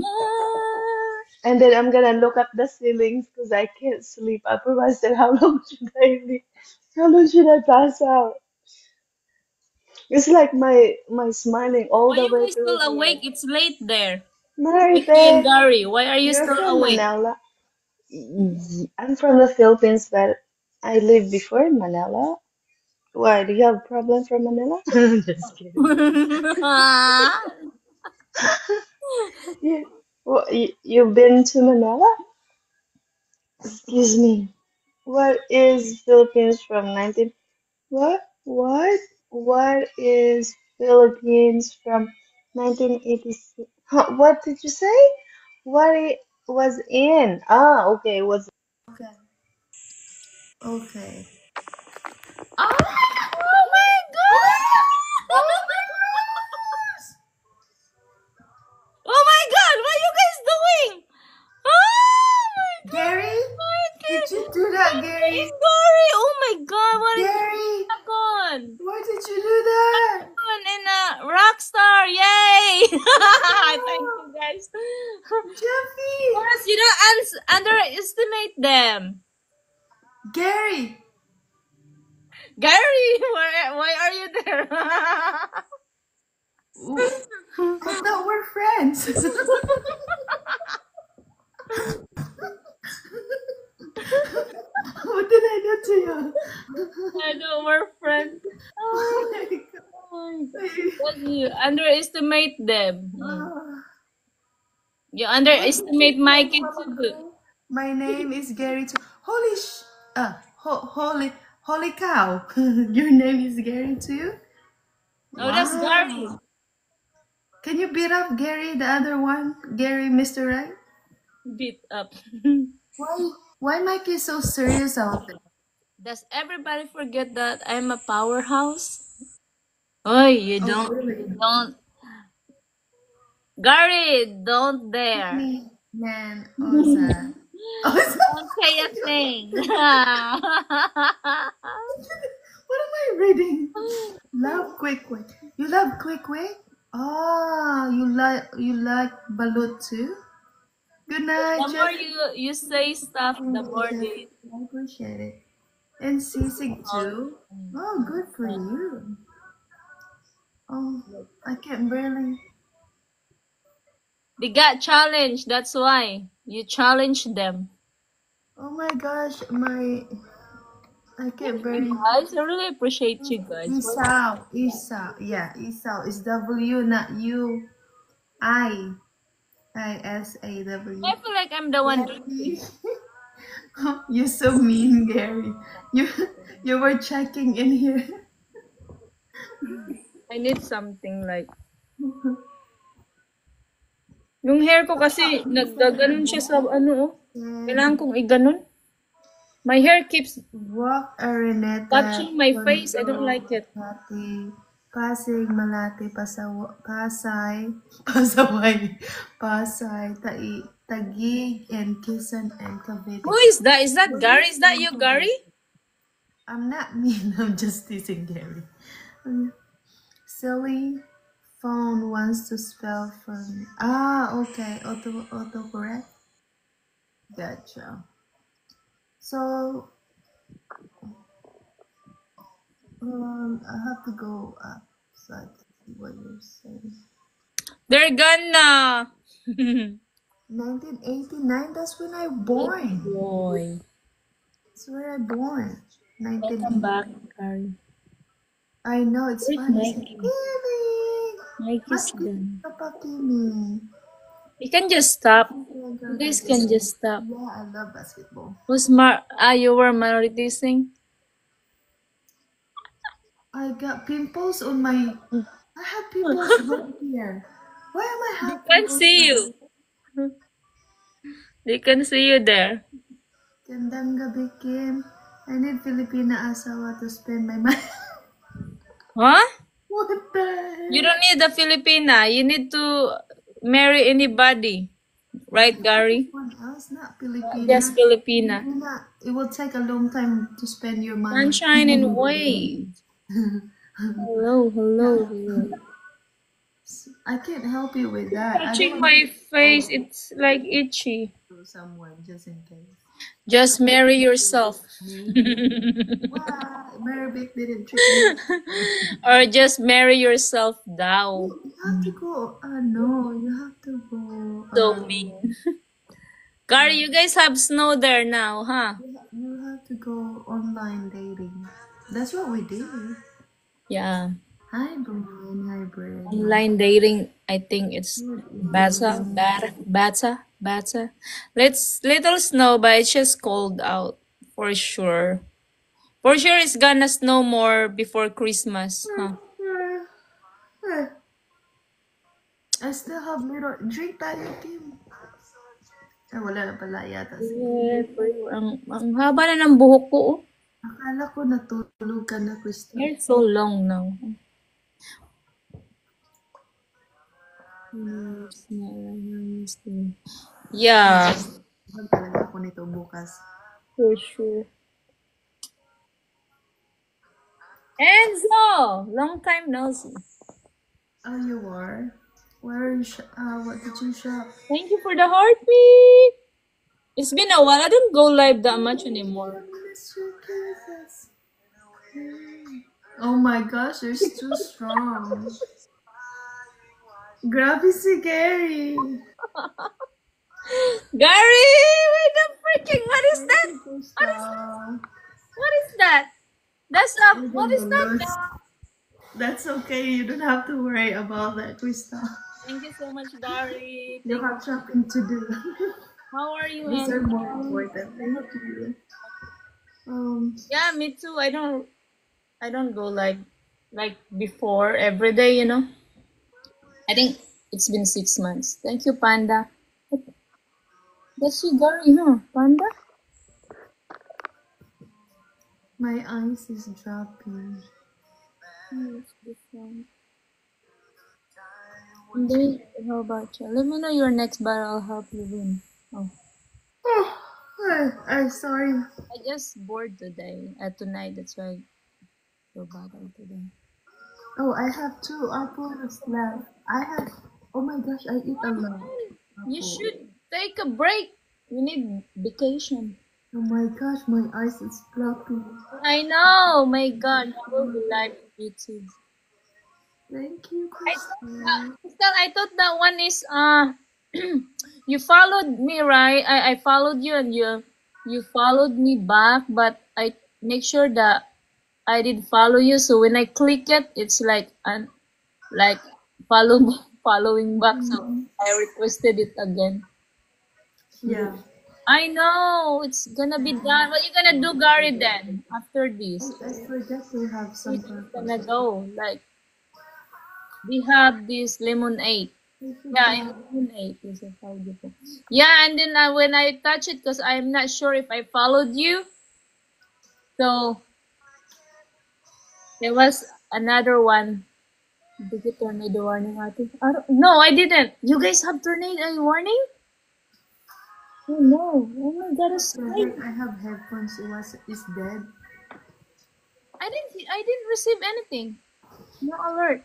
S2: And then I'm gonna look up the ceilings because I can't sleep. I put myself, how long should I leave? How long should I pass out? It's like my smiling all
S1: Why
S2: the
S1: you
S2: way
S1: guys
S2: through
S1: still awake?
S2: here.
S1: It's late there. Mikey and
S2: Maribeth,
S1: Gary, why are you
S2: you're
S1: still
S2: from
S1: awake?
S2: Manila. I'm from the Philippines, but I lived before in Manila. Why? Do you have a problem from Manila? Just kidding. You've been to Manila? Excuse me. What is Philippines from 19? What? What? What is Philippines from 1986? Huh, what did you say? What it was in? Ah, okay, was okay. Okay.
S1: Oh my God! Oh my God! What are you guys doing? Oh my God!
S2: Gary, did
S1: Mikey!
S2: you do that,
S1: Mikey
S2: Gary?
S1: and Gary! Oh my God! What is
S2: Gary,
S1: dragon?
S2: why did you do that?
S1: In a rock star! Yay! Thank you guys.
S2: Jeffy,
S1: Yes, you don't underestimate them.
S2: Gary.
S1: Gary, why are you there?
S2: I thought we're friends. What did I do to you?
S1: I know we're friends.
S2: Oh my
S1: But you underestimate them.
S2: God.
S1: You underestimate Mikey too.
S2: My name is Gary too. Holy cow. Your name is Gary too?
S1: Oh, that's Gary.
S2: Wow. Can you beat up Gary, the other one? Gary, Mr. Right?
S1: Beat up.
S2: Why Mike is so serious out there?
S1: Does everybody forget that I'm a powerhouse? Oh, you
S2: Oh,
S1: don't.
S2: really?
S1: You don't. Gary, don't dare.
S2: Me, man, Oza. Oza.
S1: Don't say a thing.
S2: What am I reading? Love quick quick. You love quick quick? Oh, you like balut too? Good night,
S1: The more
S2: Jeff.
S1: you say stuff, the more
S2: Jeff.
S1: they.
S2: I appreciate it. And Sisig too. Oh, good for you. Oh, I can't barely.
S1: They got challenged. That's why you challenge them.
S2: Oh my gosh, I can't
S1: You
S2: barely.
S1: guys, I really appreciate you guys.
S2: Esau. Yeah, Esau is W, not U. I
S1: I feel like I'm the one doing
S2: Gary.
S1: it.
S2: You're so mean, Gary. You you were checking in here.
S1: I need something like. Yung hair ko kasi, naggaganon siya sa ano, oh. Kailangan kong iganon. My hair keeps
S2: Walk Araneta,
S1: touching my face. I don't
S2: Tondo,
S1: like it.
S2: Pati, Pasig, Malate, Pasay, Pasaway, Pasay, Taguig, and Quezon and Cavite.
S1: Who is that? Is that Gary? Is that you, Gary?
S2: I'm not mean, I'm just teasing Gary. Silly phone wants to spell for me. Ah, okay. Autocorrect. Gotcha. So, I have to go up so I can see what you're saying.
S1: They're gonna.
S2: 1989, that's when I born.
S1: Boy.
S2: That's where I born.
S1: Welcome back,
S2: 1980.
S1: Gary.
S2: I know, it's
S1: Where's
S2: fun.
S1: Mikey? Mikey's done.
S2: Papa Kimi.
S1: You can just stop. You guys can just stop.
S2: Yeah, I love basketball.
S1: Who's you were monetizing?
S2: I got pimples on my. I have pimples right here. Why am I
S1: They
S2: having
S1: can
S2: pimples?
S1: see you. They can see you there.
S2: Gandang gabi, Kim. I need Filipina asawa to spend my money.
S1: Huh?
S2: What the heck?
S1: You don't need a Filipina. You need to marry anybody. Right, Gary?
S2: One else, not Filipina.
S1: Just Filipina.
S2: Filipina, it will take a long time to spend your money.
S1: Sunshine and wave. Hello, hello.
S2: I can't help you with that. I
S1: Touching
S2: don't
S1: my face, it's like itchy.
S2: to someone just in case.
S1: Just marry yourself.
S2: Why? Mary Vic didn't trick me.
S1: Or just marry yourself now.
S2: You have to go. No, you have to go.
S1: So mean. Gary, you guys have snow there now, huh?
S2: You have to go online dating. That's what we do.
S1: Yeah.
S2: Hi, Brian. Hi, Brian.
S1: Online dating, I think it's bata. Let's little snow, but it's just cold out for sure. For sure, it's gonna snow more before Christmas, huh?
S2: I still have little drink tayo, Kim. Ay, wala na pala yata.
S1: Ang haba na ng buhok ko, oh.
S2: Akala ko natulog ka na, Krista.
S1: Hair so long now. Yeah,
S2: Wag talaga ako nito bukas.
S1: for sure. Enzo! Long time no see.
S2: Oh, you are? Where are you? What did you shop?
S1: Thank you for the heartbeat. It's been a while. I don't go live that much anymore.
S2: Oh my gosh, you're too strong. Grabe si Gary.
S1: Gary, wait the freaking, what is that? What is that? That's up. What is that?
S2: That's okay. You don't have to worry about that, Krista.
S1: Thank you so much, Gary.
S2: You have shopping to do.
S1: How are you?
S2: These are
S1: Enzo?
S2: more important. Thank you.
S1: Yeah, me too. I don't go like before every day, you know. I think it's been 6 months. Thank you, Panda. That's you, Gary, huh? Panda?
S2: My eyes is dropping.
S1: And then, how about you? Let me know your next battle. I'll help you win. Oh,
S2: I'm sorry.
S1: I just bored today. Tonight, that's why your battle today.
S2: Oh, I have 2 apples left. Oh my gosh, I eat a lot.
S1: You should take a break. We need vacation.
S2: Oh my gosh, my eyes is blocky.
S1: I know. My God, I will be live on YouTube.
S2: Thank you,
S1: I thought
S2: Crystal.
S1: I thought that one is you followed me, right? I followed you and you followed me back, but I make sure that I did follow you. So when I click it, it's like follow following back. So I requested it again.
S2: Yeah.
S1: I know it's gonna be done. What you gonna do, Gary? Then after this,
S2: I forgot to have some
S1: which is
S2: purpose.
S1: gonna go like we have this lemonade.
S2: I
S1: Yeah,
S2: forgot.
S1: lemonade is a powder. Yeah, and then when I touch it, because I'm not sure if I followed you, so there was another one. Did you tornado warning, ate? No, I didn't. You guys have tornado warning? Oh no! Oh my God, it's crazy.
S2: I have headphones. It's dead.
S1: I didn't receive anything. No alert.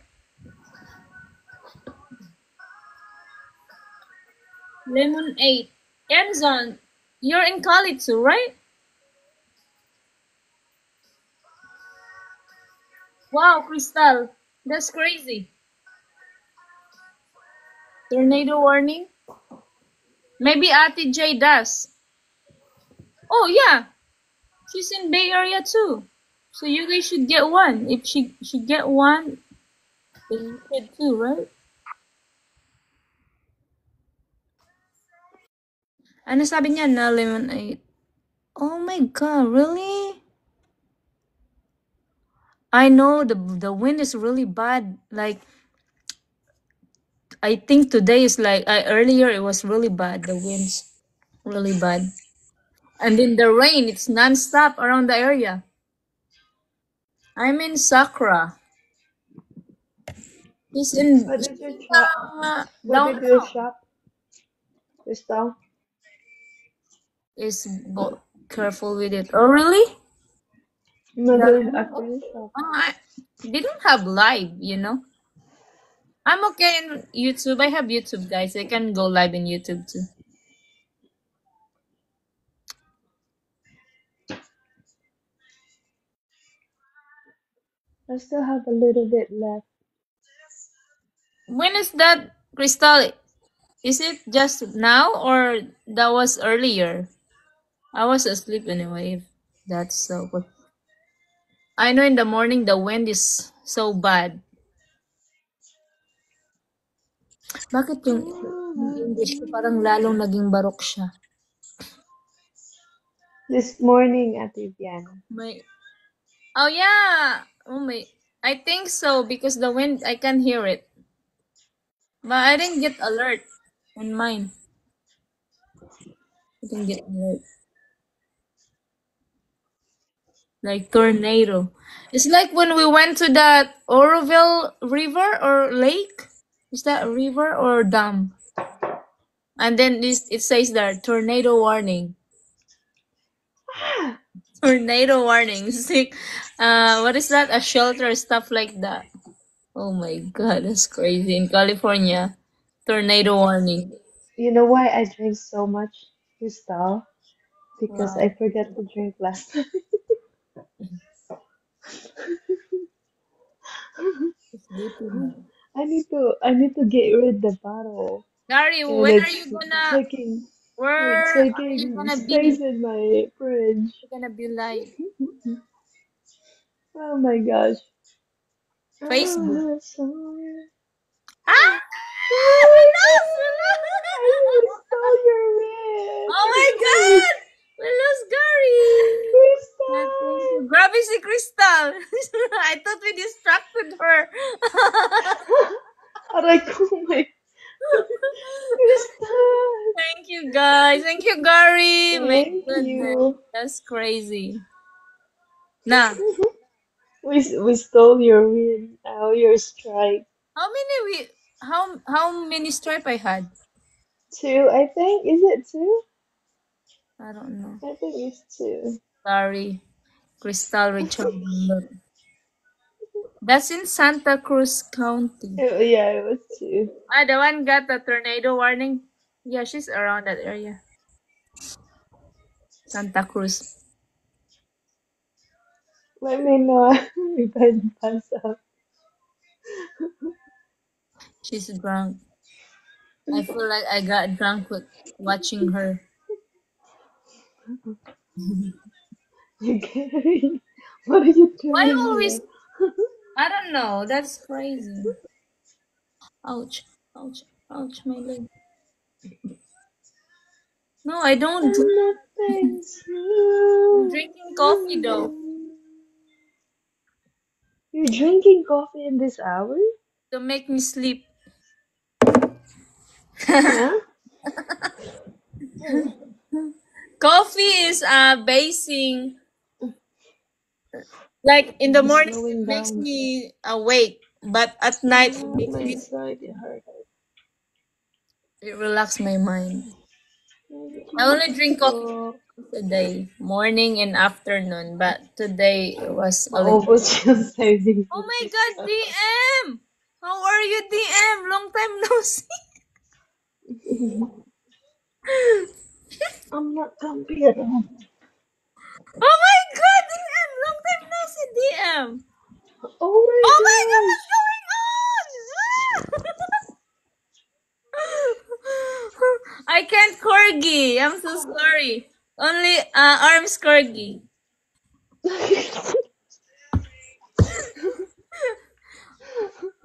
S1: Lemon 8. Amazon, you're in Cali too, right? Wow, Crystal, that's crazy. Tornado warning? Maybe Ate J does. Oh yeah, she's in Bay Area too. So you guys should get one. If she get one, then you should too, right? Ano sabi niya na lemon 8? Oh my God, really? I know the wind is really bad. Like I think today is like earlier it was really bad. The winds really bad, and then the rain. It's nonstop around the area. I'm in Sakra. He's in
S2: What did you shop? What did you
S1: downtown.
S2: shop, Crystal?
S1: Is careful with it. Oh really?
S2: Mother, I finished shop.
S1: They don't have live, you know. I'm okay in YouTube. I have YouTube, guys. I can go live in YouTube too.
S2: I still have a little bit left.
S1: When is that, Crystal? Is it just now or that was earlier? I was asleep anyway. If that's so. But I know in the morning the wind is so bad. Bakit yung English ko parang lalong naging barok siya?
S2: This morning, Ate Diana.
S1: Oh yeah. Oh my. I think so because the wind I can hear it. But I didn't get alert on mine. I didn't get alert. Like tornado. It's like when we went to that Oroville River or lake. Is that a river or dam? And then it says there tornado warning. Tornado warning. It's like, what is that? A shelter, stuff like that. Oh my God, that's crazy. In California, tornado warning.
S2: You know why I drink so much, Crystal? Because
S1: Wow.
S2: I forgot to drink last night.
S1: It's sleeping.
S2: I need to get rid the bottle.
S1: Gary,
S2: And
S1: when are you gonna? Where
S2: it's
S1: are you
S2: taking
S1: gonna
S2: space
S1: be?
S2: in my fridge.
S1: You're gonna be live.
S2: Oh my gosh.
S1: Facebook.
S2: Oh, sorry.
S1: Ah!
S2: Oh my
S1: Lost!
S2: God! I stole your
S1: Oh
S2: wish.
S1: my God! We lost Gary. Thank
S2: Crystal!
S1: you. Grabe si Crystal. I thought we distracted her.
S2: Aray ko, my Crystal!
S1: Thank you, guys. Thank you, Gary. My
S2: Thank
S1: goodness.
S2: you.
S1: That's crazy. Nah.
S2: We stole your win. Oh, your strike.
S1: How many stripe I had?
S2: Two, I think. Is it two?
S1: I don't know.
S2: I think it's two.
S1: Sorry. Crystal Richard. That's in Santa Cruz County.
S2: Yeah, it was two.
S1: The one got a tornado warning. Yeah, she's around that area. Santa Cruz.
S2: Let me know if I pass out.
S1: She's drunk. I feel like I got drunk with watching her.
S2: Okay. What are you
S1: Why
S2: doing
S1: always?
S2: here?
S1: I don't know. That's crazy. Ouch. Ouch. Ouch, my leg. No, I don't drink.
S2: And nothing's
S1: I'm drinking coffee though
S2: true. You're drinking coffee in this hour?
S1: to make me sleep.
S2: Huh?
S1: Coffee is basing like in the
S2: It's
S1: morning it
S2: slowing
S1: makes
S2: down.
S1: me awake, but at night it
S2: Oh,
S1: makes
S2: my
S1: me
S2: anxiety hurt.
S1: it relax my mind.
S2: I
S1: I
S2: can't
S1: only drink coffee
S2: talk.
S1: twice a day, morning and afternoon, but today it was a little.
S2: Maubos yung savings
S1: Oh
S2: mo
S1: my
S2: this
S1: God, DM! How are you, DM? Long time no see.
S2: I'm not computer.
S1: Oh my God, DM! Long time no see, DM.
S2: Oh
S1: Oh my God,
S2: my
S1: what's going on? I can't corgi. I'm so sorry. Only arms corgi.
S2: gosh.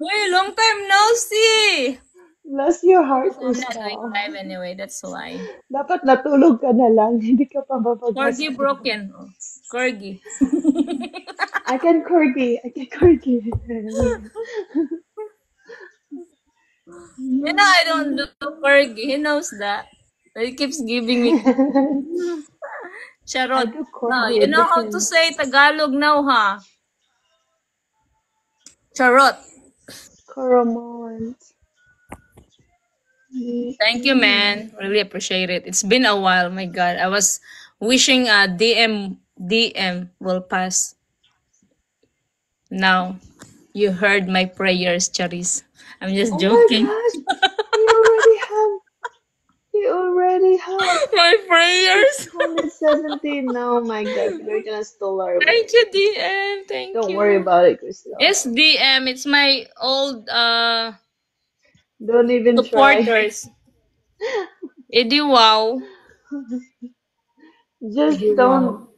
S1: Wait, long time no see.
S2: Bless your heart,
S1: I'm not doing
S2: Crystal.
S1: live anyway. That's why.
S2: Dapat natulog ka na lang. Hindi ka pa
S1: Corgi
S2: mapagbasa.
S1: broken. Oh, corgi.
S2: I can corgi. I can corgi.
S1: You know I don't do corgi. He knows that. But he keeps giving me
S2: I
S1: charot.
S2: do
S1: No,
S2: corgi.
S1: you
S2: It
S1: know how to
S2: depends.
S1: say Tagalog now, huh? Charot.
S2: Coromont.
S1: Thank you, man. Really appreciate it. It's been a while. My God, I was wishing a DM will pass. Now, you heard my prayers, Charis. I'm just
S2: Oh my
S1: joking.
S2: gosh. We already have. We already have.
S1: My prayers.
S2: 617. Oh my god. They're gonna steal our
S1: Thank
S2: money.
S1: you, DM. Thank
S2: Don't worry
S1: you.
S2: about it, Crystal.
S1: It's DM. It's my old
S2: Don't even try.
S1: supporters. Edi wow.
S2: Just
S1: Edi
S2: don't.
S1: wow.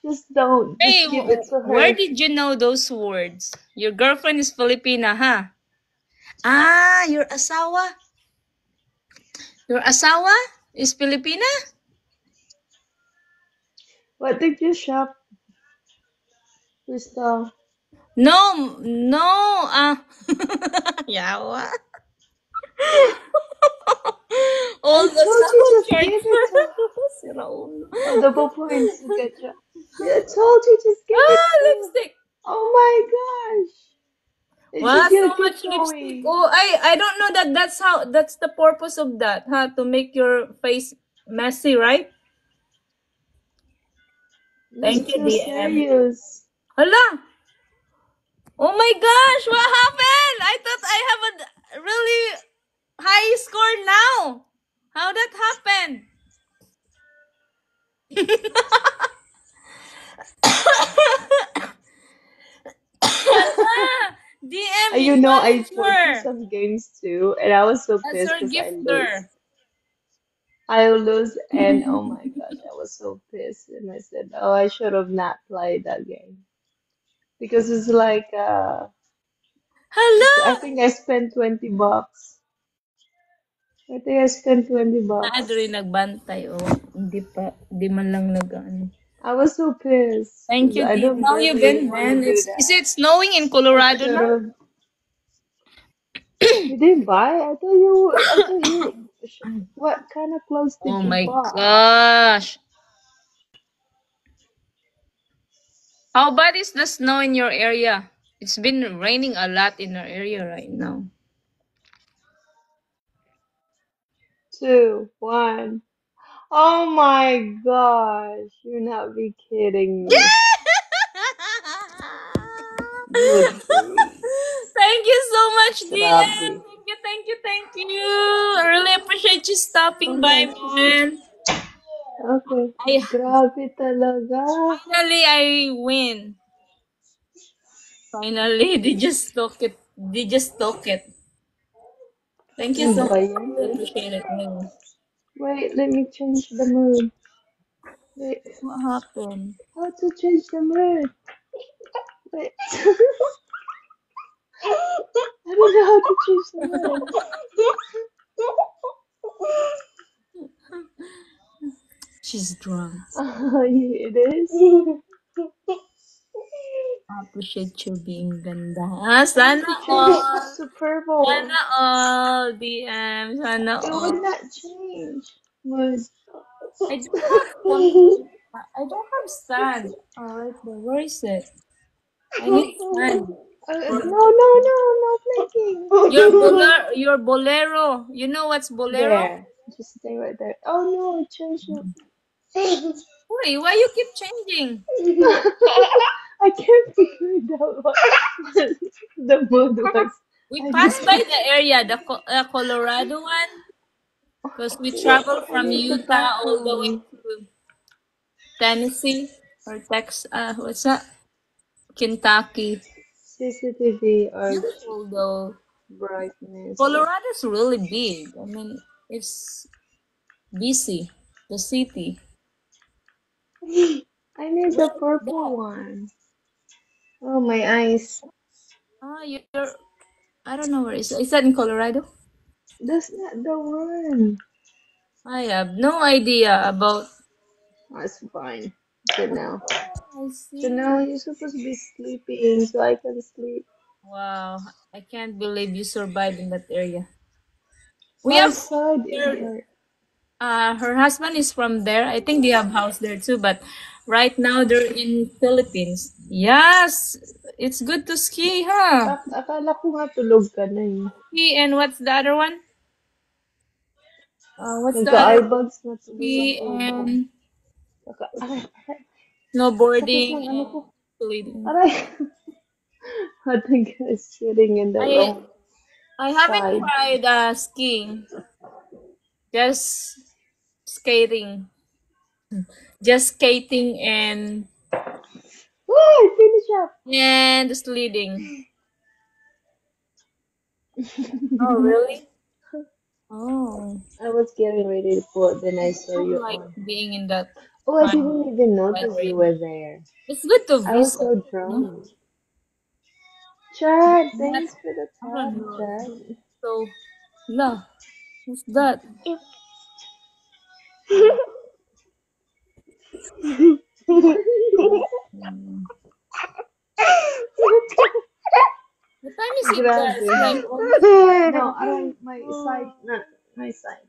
S2: Just don't.
S1: Hey,
S2: Just give it to
S1: where
S2: her.
S1: did you know those words? Your girlfriend is Filipina, huh? Ah, your asawa? Your asawa is Filipina?
S2: What did you shop, Crystal?
S1: No, no. Yawa.
S2: I
S1: Old
S2: told you
S1: asawa
S2: just
S1: short
S2: give
S1: for
S2: it to her.
S1: si Raul.
S2: Oh, double points. You getcha. I told you just give it
S1: Ah,
S2: to.
S1: lipstick.
S2: Oh my gosh. It's
S1: Wow,
S2: just gonna
S1: so
S2: keep
S1: much lipstick.
S2: going.
S1: Oh, I don't know that that's the purpose of that, huh? To make your face messy, right?
S2: It's
S1: Thank you,
S2: too
S1: DM.
S2: serious.
S1: Hala. Oh my gosh, what happened? I thought I have a really high score now. How that happened? Hala. DM,
S2: You
S1: you
S2: know,
S1: got
S2: I played for
S1: score.
S2: some games too, and I was so
S1: That's
S2: pissed
S1: your
S2: because I lose.
S1: gifter.
S2: I lose, and oh my gosh, I was so pissed. And I said, oh, I should have not played that game because it's like, I
S1: Hala.
S2: think I spent 20 bucks. I think I spent 20
S1: Naado
S2: bucks.
S1: rin nagbantay, oh. Hindi man lang nag-ano.
S2: I was so pissed
S1: Thank
S2: because
S1: you,
S2: I
S1: Dean.
S2: don't
S1: How you
S2: really
S1: been,
S2: want to
S1: man?
S2: do
S1: Is
S2: that.
S1: it snowing in
S2: I
S1: Colorado
S2: should
S1: now?
S2: have. You didn't buy? I thought you. I thought you. What kind of clothes
S1: Oh
S2: did you
S1: my
S2: buy?
S1: gosh. How bad is the snow in your area? It's been raining a lot in our area right now.
S2: 2, 1. Oh my gosh, you're not be kidding me. Good grief.
S1: Thank you so much, DM.
S2: Grabe.
S1: Thank you. I really appreciate you stopping by, man.
S2: Okay.
S1: I
S2: Grabe talaga.
S1: finally I win. Finally, they just took it. They just took it. Thank you
S2: Ano
S1: so
S2: ba
S1: much.
S2: yan?
S1: I appreciate it. Yeah.
S2: Wait, let me change the mood. Wait,
S1: What happened?
S2: how to change the mood? Wait. I don't know how to change the mood.
S1: She's drunk.
S2: It is.
S1: I appreciate you being ganda. Ah,
S2: I
S1: sana
S2: want to
S1: all.
S2: change to purple.
S1: Sana all. DM. Sana
S2: It
S1: all.
S2: would not change. Mood.
S1: I don't have one. I don't have stand. Alright, where is it? I need stand.
S2: No, blinking.
S1: Your bolero. You know what's bolero?
S2: There. Just stay right there. Oh no, it changed it.
S1: Why you keep changing?
S2: I can't figure it out what the mood was.
S1: We
S2: I
S1: passed by
S2: just
S1: the area, the Colorado one, because we traveled
S2: I
S1: from
S2: need the
S1: Utah all the way
S2: background.
S1: to Tennessee or Texas. What's that? Kentucky.
S2: CCTV or
S1: Beautiful though.
S2: brightness.
S1: Colorado's really big. I mean, it's busy. The city.
S2: I need the purple one. Oh, my eyes.
S1: You're. I don't know where is it. Is that in Colorado?
S2: That's not the one.
S1: I have no idea about.
S2: That's fine. Good now.
S1: I
S2: So
S1: see.
S2: now you're supposed to be sleeping so I can sleep.
S1: Wow, I can't believe you survived in that area. We
S2: My
S1: have
S2: side is
S1: here.
S2: hurt.
S1: Her husband is from there. I think they have house there too, but right now they're in Philippines. Yes, it's good to ski, huh?
S2: Akala ko nga tulog ka na eh.
S1: Ski and what's the other one? What's the other one?
S2: Nagka-eyebags na tuloy
S1: Ski
S2: ako.
S1: and
S2: Aray, sakit
S1: snowboarding
S2: ng ano
S1: and
S2: ko.
S1: sledding.
S2: Aray. I think I was sitting in the
S1: I
S2: wrong
S1: I haven't
S2: side.
S1: tried skiing, just skating, just skating
S2: Oh, I finished up.
S1: and sledding. Oh, really? Oh,
S2: I was getting ready to put, then I saw
S1: don't
S2: you
S1: like
S2: on.
S1: being in that
S2: Oh, I
S1: kind
S2: didn't even
S1: of
S2: notice you
S1: weather.
S2: were there.
S1: It's good to
S2: I was
S1: visit,
S2: so
S1: no?
S2: drunk. Chad,
S1: Not,
S2: thanks for the
S1: I don't
S2: tap,
S1: know.
S2: Chad.
S1: So, no, what's that? Mm. What time is it there?
S2: Grabe.
S1: It's like almost.
S2: No, aray, my side, not my side.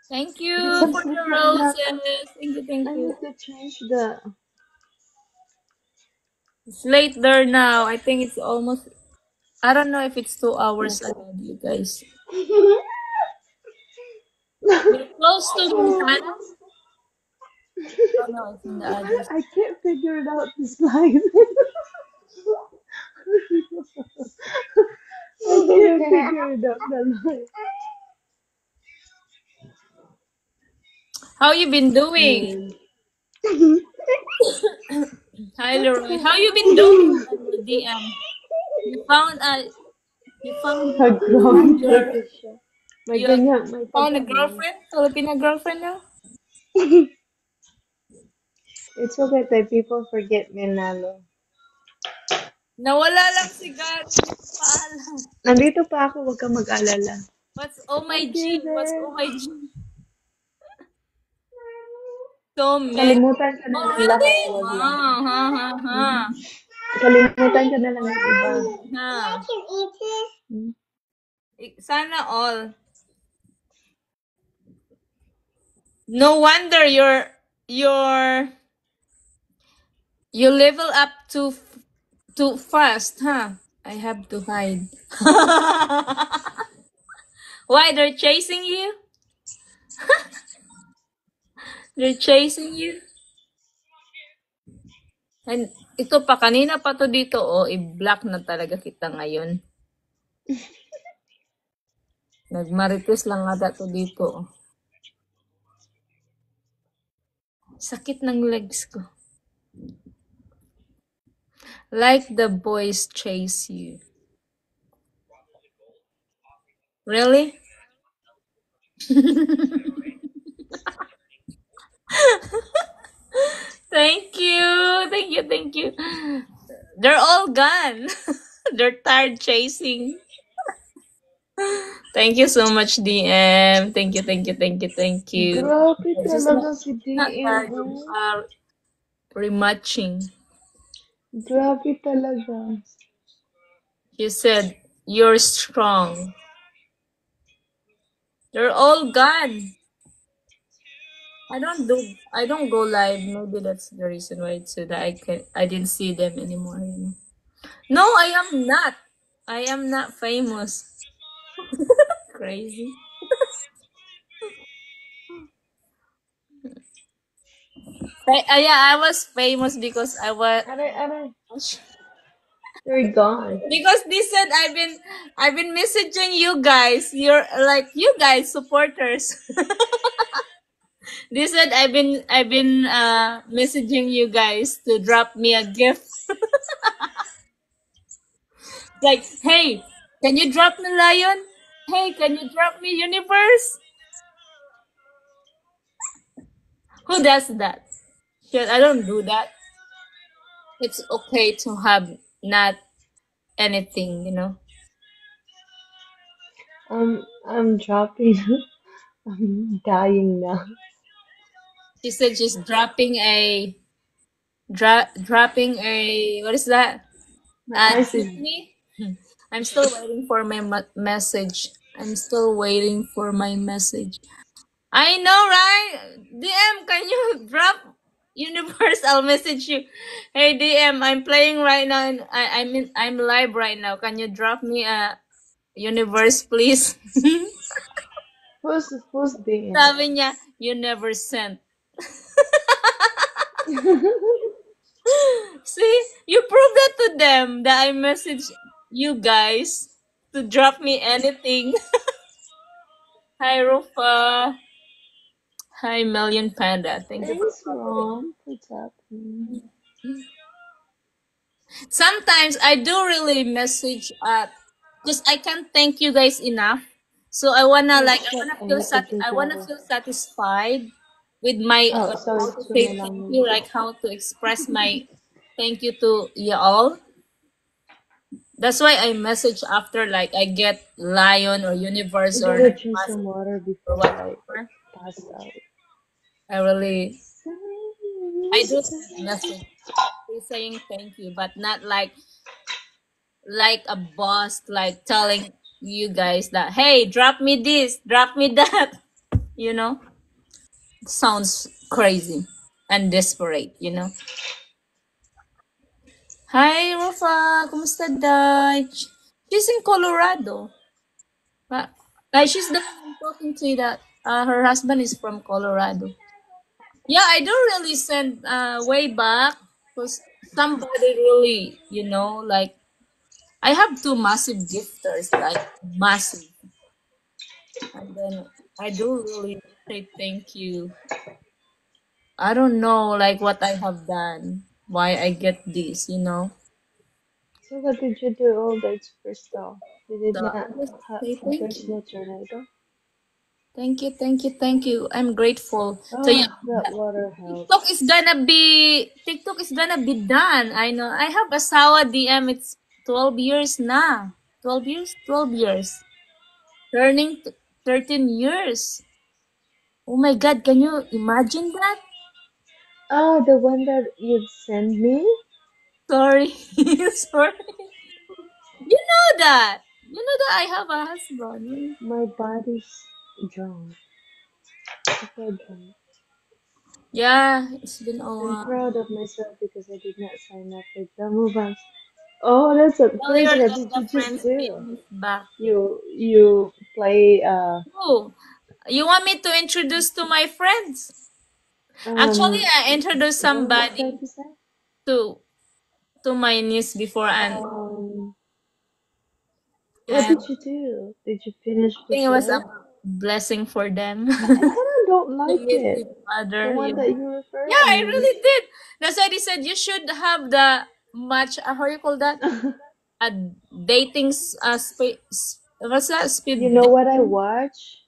S1: Thank
S2: Get
S1: you
S2: some
S1: for
S2: sleep,
S1: the
S2: my anak.
S1: roses. Thank
S2: I
S1: you.
S2: need to change the.
S1: It's late there now. I think it's almost. I don't know if it's 2 hours
S2: Yes.
S1: ahead, you guys. You're close to Montana? Oh no, it's in the address.
S2: I can't figure it out this life. I can't figure it out the life.
S1: How you been doing?
S2: Hmm.
S1: Hi, Leroy. How you been doing on the DM? You found
S2: Grabe
S1: your
S2: talaga siya. May
S1: you
S2: ganyan, may
S1: found a
S2: pagganyan.
S1: girlfriend, Filipino girlfriend now?
S2: It's okay that people forget me, Nalo.
S1: Nawala lang si God. Hindi ko pa alam.
S2: Nandito pa ako, huwag kang mag-alala.
S1: What's oh my
S2: Okay
S1: G? What's
S2: then.
S1: oh my G? So many.
S2: Kalimutan ka na
S1: Oh
S2: lang
S1: really?
S2: lahat, wag lang.
S1: Ha.
S2: Kalimutan ka na lang ng iba.
S1: Ha.
S3: I can eat this.
S2: Hmm?
S1: Sana all. No wonder you level up too fast, huh? I have to hide. Why they're chasing you? They're chasing you? And ito pa kanina pa to dito, oh, i-block na talaga kita ngayon. Nagmarites lang ata to dito. Sakit ng legs ko. Like the boys chase you. Really? Thank you. Thank you. Thank you. They're all gone. They're tired chasing. Thank you so much, DM. Thank you, thank you, thank you, thank you.
S2: Grabe
S1: It's just
S2: talaga si
S1: not
S2: DM,
S1: tired of
S2: oh.
S1: rematching.
S2: Grabe talaga.
S1: You said you're strong. They're all gone. I don't go live. Maybe that's the reason why it's so that I didn't see them anymore. You know? No, I am not. I am not famous. Crazy. Yeah, I was famous because
S2: Aray. They're gone.
S1: because they said I've been messaging you guys. You're like you guys supporters. They said I've been messaging you guys to drop me a gift. Like, hey, can you drop me lion? Hey, can you drop me universe? Who does that? Shit, I don't do that. It's okay to have not anything, you know.
S2: I'm dropping. I'm dying now.
S1: She said she's dropping a what is that?
S2: My eyes is.
S1: Tiffany. I'm still waiting for my message. I'm still waiting for my message. I know, right? DM, can you drop universe? I'll message you. Hey DM, I'm playing right now and I'm live right now. Can you drop me a universe, please?
S2: Who's DM?
S1: Sabi niya, you never sent. See, you prove that to them that I message you guys to drop me anything. Hi, Rufa. Hi, Million Panda. Thank you for
S2: Thanks, Ron, for tapping.
S1: sometimes I do really message because I can't thank you guys enough. So
S2: Wait, shit, I need to drink
S1: I wanna
S2: water.
S1: feel satisfied with my
S2: Oh, sorry,
S1: how to
S2: to my
S1: say thank you,
S2: language.
S1: like how to express my thank you to you all. That's why I message after like I get lion or
S2: I
S1: universe or
S2: gotta drink
S1: Nagmas
S2: some water
S1: or
S2: before I
S1: whatever.
S2: pass out.
S1: I really I do send message saying thank you, but not like a boss like telling you guys that hey drop me this drop me that you know sounds crazy and desperate you know. Hi Rufa, kumusta day? She's in Colorado. Uh, like she's the one I'm talking to that her husband is from Colorado. Yeah, I don't really send way back because somebody really like I have two massive gifters like massive. And then I do really say thank you. I don't know like what I have done, why I get this, you know.
S2: So what did you do all that super stuff? You did
S1: So
S2: not
S1: I just
S2: have
S1: say thank
S2: there's
S1: you.
S2: no tornado?
S1: Thank you, thank you, thank you. I'm grateful. So yeah,
S2: Oh, that water helps.
S1: TikTok is gonna be done. I know. I have asawa DM. It's 12 years na. 12 years? 12 years. Turning 13 years. Oh my God, can you imagine that?
S2: Oh, the one that you sent me?
S1: Sorry. Sorry. You know that. You know that I have a husband.
S2: My body's drunk. I feel drunk.
S1: Yeah, it's been a
S2: I'm
S1: while.
S2: proud of myself because I did not sign up for the mobile. Oh, that's a
S1: Tell your
S2: crazy. What did
S1: Lola
S2: you just
S1: friends
S2: do?
S1: DM is back.
S2: You play
S1: Oh, you want me to introduce to my friends? Actually,
S2: um
S1: I introduced
S2: what are you trying
S1: somebody
S2: to say?
S1: to to my niece before, and
S2: Um What
S1: And
S2: did you do? Did you finish
S1: I
S2: the
S1: think it was a
S2: show?
S1: blessing for them.
S2: I kind of don't
S1: To
S2: like
S1: meet
S2: it.
S1: each
S2: The
S1: other.
S2: one
S1: Yeah.
S2: that you refer,
S1: Yeah,
S2: I
S1: I
S2: mean.
S1: really did. That's why they said you should have the match. How you call that? A dating space. What's that?
S2: You
S1: Speed
S2: know what I
S1: dating
S2: watch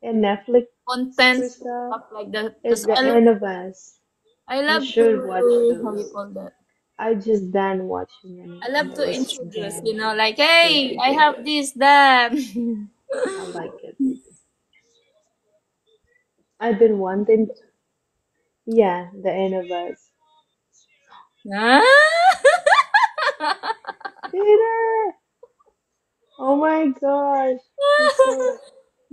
S2: in Netflix,
S1: content
S2: Krista?
S1: stuff like that.
S2: Is
S1: Because
S2: The End of Us.
S1: I
S2: You
S1: love
S2: should watch
S1: to how you
S2: those.
S1: call that.
S2: I just done watching
S1: I
S2: them, and
S1: love
S2: it
S1: to
S2: was
S1: introduce.
S2: very,
S1: Like, hey,
S2: very
S1: I
S2: good.
S1: have this, that.
S2: I like it. I've been wanting, yeah, The End of Us.
S1: Ah?
S2: Peter! Oh my gosh, you're so,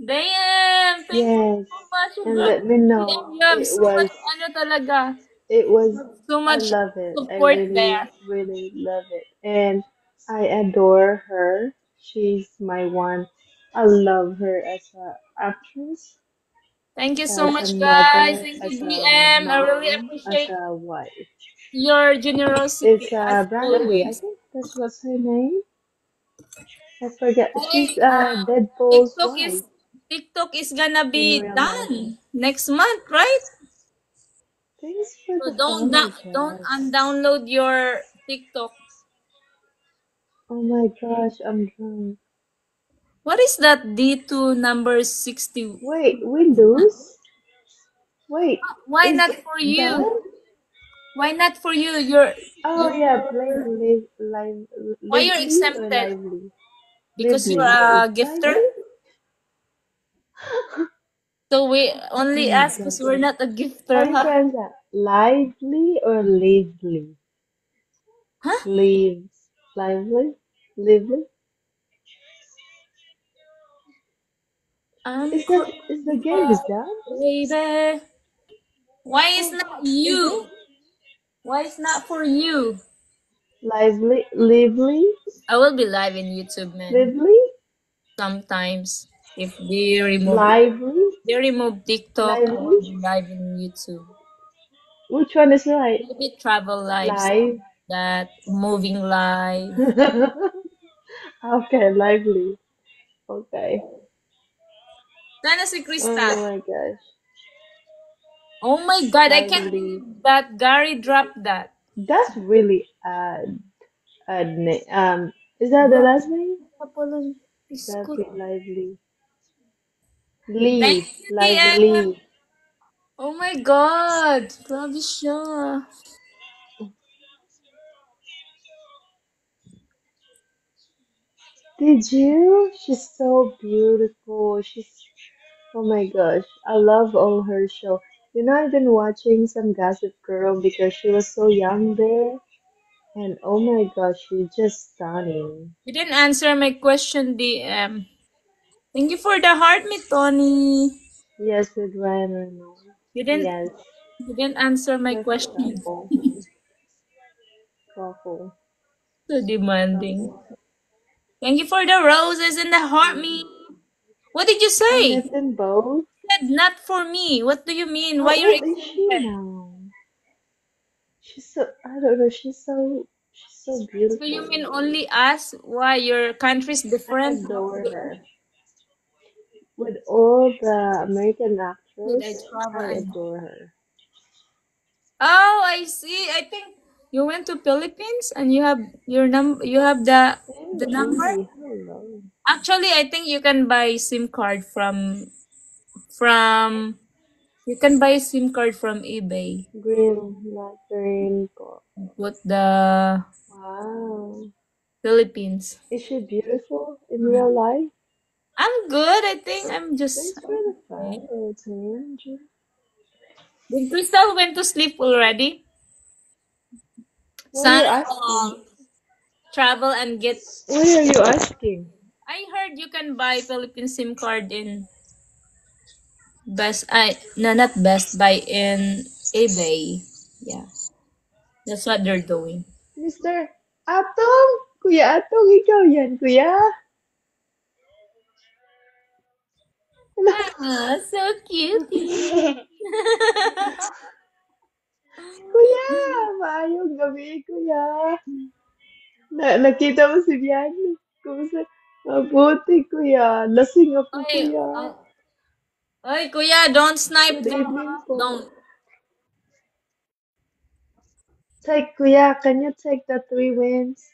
S1: Damn! Thank you
S2: yes.
S1: so much.
S2: And let me know.
S1: You have so much ano talaga.
S2: It was,
S1: So
S2: I
S1: much
S2: love it. I
S1: support
S2: really,
S1: there.
S2: really love it. And I adore her. She's my one. I love her as a actress,
S1: Thank you so
S2: as a
S1: much, guys.
S2: mother,
S1: Thank
S2: as
S1: you,
S2: a
S1: DM. I really
S2: mom, as
S1: appreciate
S2: a wife.
S1: your generosity
S2: It's
S1: as
S2: Bradley. I
S1: always.
S2: think that's what's her name. I forget. She's
S1: Hey,
S2: Deadpool's
S1: TikTok is
S2: wife
S1: TikTok is gonna
S2: in
S1: be
S2: real life.
S1: done next month, right?
S2: Thanks for
S1: So
S2: the follow,
S1: don't
S2: Jess.
S1: undownload your TikTok.
S2: Oh my gosh, I'm drunk.
S1: What is that D2 number 60?
S2: Wait, we lose? Wait,
S1: Why
S2: is
S1: not for you?
S2: done?
S1: Why not for you?
S2: Oh yeah, play
S1: You're why you're
S2: lively or
S1: exempted?
S2: lively?
S1: Because you're
S2: Lively.
S1: a
S2: Lively?
S1: gifter. So we
S2: Oh
S1: only
S2: my
S1: ask because we're
S2: goodness.
S1: not a
S2: How
S1: gifter,
S2: do you
S1: huh?
S2: pronounce that? Lively or lively?
S1: Huh?
S2: Lives. Lively? Lively?
S1: I'm
S2: Is that
S1: crazy,
S2: is the game is done?
S1: baby. Why is
S2: Oh,
S1: not
S2: is it?
S1: you? Why is not for you?
S2: Lively? Lively?
S1: I will be live in YouTube, man.
S2: Lively?
S1: Sometimes if
S2: Lively?
S1: they remove TikTok, I will
S2: Lively?
S1: be live in YouTube.
S2: Which one is right?
S1: Maybe travel lives
S2: Live?
S1: that moving live.
S2: Okay, lively. Okay.
S1: Sana si
S2: Oh
S1: Krista.
S2: my gosh.
S1: Oh my god, I can't
S2: Lively.
S1: believe that Gary dropped that.
S2: That's really is that the last name?
S1: Kapulong biskut.
S2: Lively, lively.
S1: Thank
S2: Lee,
S1: you, DM.
S2: lively.
S1: Oh my god. Grabe siya.
S2: Did you? She's so beautiful. Oh my gosh. I love all her show. You know, I've been watching some Gossip Girl because she was so young there. And oh my gosh, she's just stunning.
S1: You didn't answer my question, DM. Thank you for the heart, me, Tony.
S2: Yes, with Ryan Reynolds.
S1: You didn't
S2: Yes,
S1: you didn't answer my
S2: perfect
S1: question.
S2: couple. Couple.
S1: So demanding.
S2: Couple.
S1: Thank you for the roses and the heart, me. What did you
S2: I
S1: say?
S2: met them both.
S1: Said not for me. What do you mean?
S2: How
S1: Why you're
S2: old is she
S1: exempted?
S2: now? She's so, I don't know, she's so
S1: So you
S2: beautiful.
S1: mean only us? Why your country's
S2: I
S1: different?
S2: adore her. With all the American
S1: Did I
S2: actors,
S1: travel
S2: I
S1: and
S2: adore her.
S1: oh, I see. I think you went to Philippines and you have you have the number.
S2: MG, hello.
S1: Actually, I think you can buy SIM card from you can buy SIM card from eBay.
S2: Green, not green.
S1: Put the
S2: Wow.
S1: Philippines.
S2: Is she beautiful in real life?
S1: I'm good. I think I'm just
S2: Thanks for the
S1: okay.
S2: follow, Tangy.
S1: Did Crystal went to sleep already?
S2: What are you
S1: Sana
S2: asking?
S1: all travel and get.
S2: What are you asking?
S1: I heard you can buy Philippine SIM card in Best. I no, not Best Buy in eBay. Yeah, that's what they're doing.
S2: Mr. Atong? Kuya Atong, ikaw yan, kuya?
S1: Ah, so cutie.
S2: Kuya! Maayong gabi, kuya. Nakita mo si Bian? Kumusta? Mabuti, kuya. Lasing ako,
S1: Ay,
S2: kuya.
S1: ay, kuya, don't snipe
S2: Good
S1: them,
S2: evening
S1: ha?
S2: po.
S1: Don't.
S2: Take, kuya, can you take the 3 wins?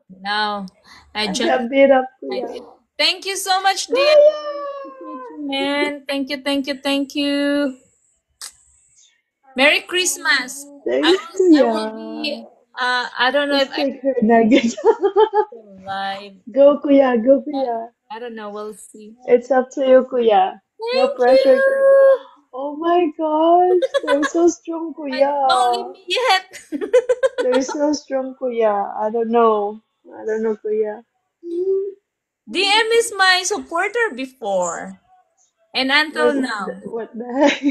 S1: No. I
S2: I
S1: just
S2: got beat up, kuya.
S1: Thank you so much, dear.
S2: Kuya!
S1: Appreciate you, man. Thank you, thank you, thank you. Merry Christmas.
S2: Thanks,
S1: I
S2: kuya.
S1: will be I don't know
S2: Let's
S1: if I
S2: take her nuggets.
S1: can live.
S2: Go, kuya. Go, kuya.
S1: I don't know, we'll see.
S2: It's up to you, kuya. No
S1: Thank
S2: pressure, kuya.
S1: you.
S2: Oh my gosh, they're so strong,
S1: Like, don't leave
S2: kuya.
S1: me yet.
S2: They're so strong, kuya. I don't know. I don't know, kuya.
S1: DM is my supporter before and until now.
S2: What the heck?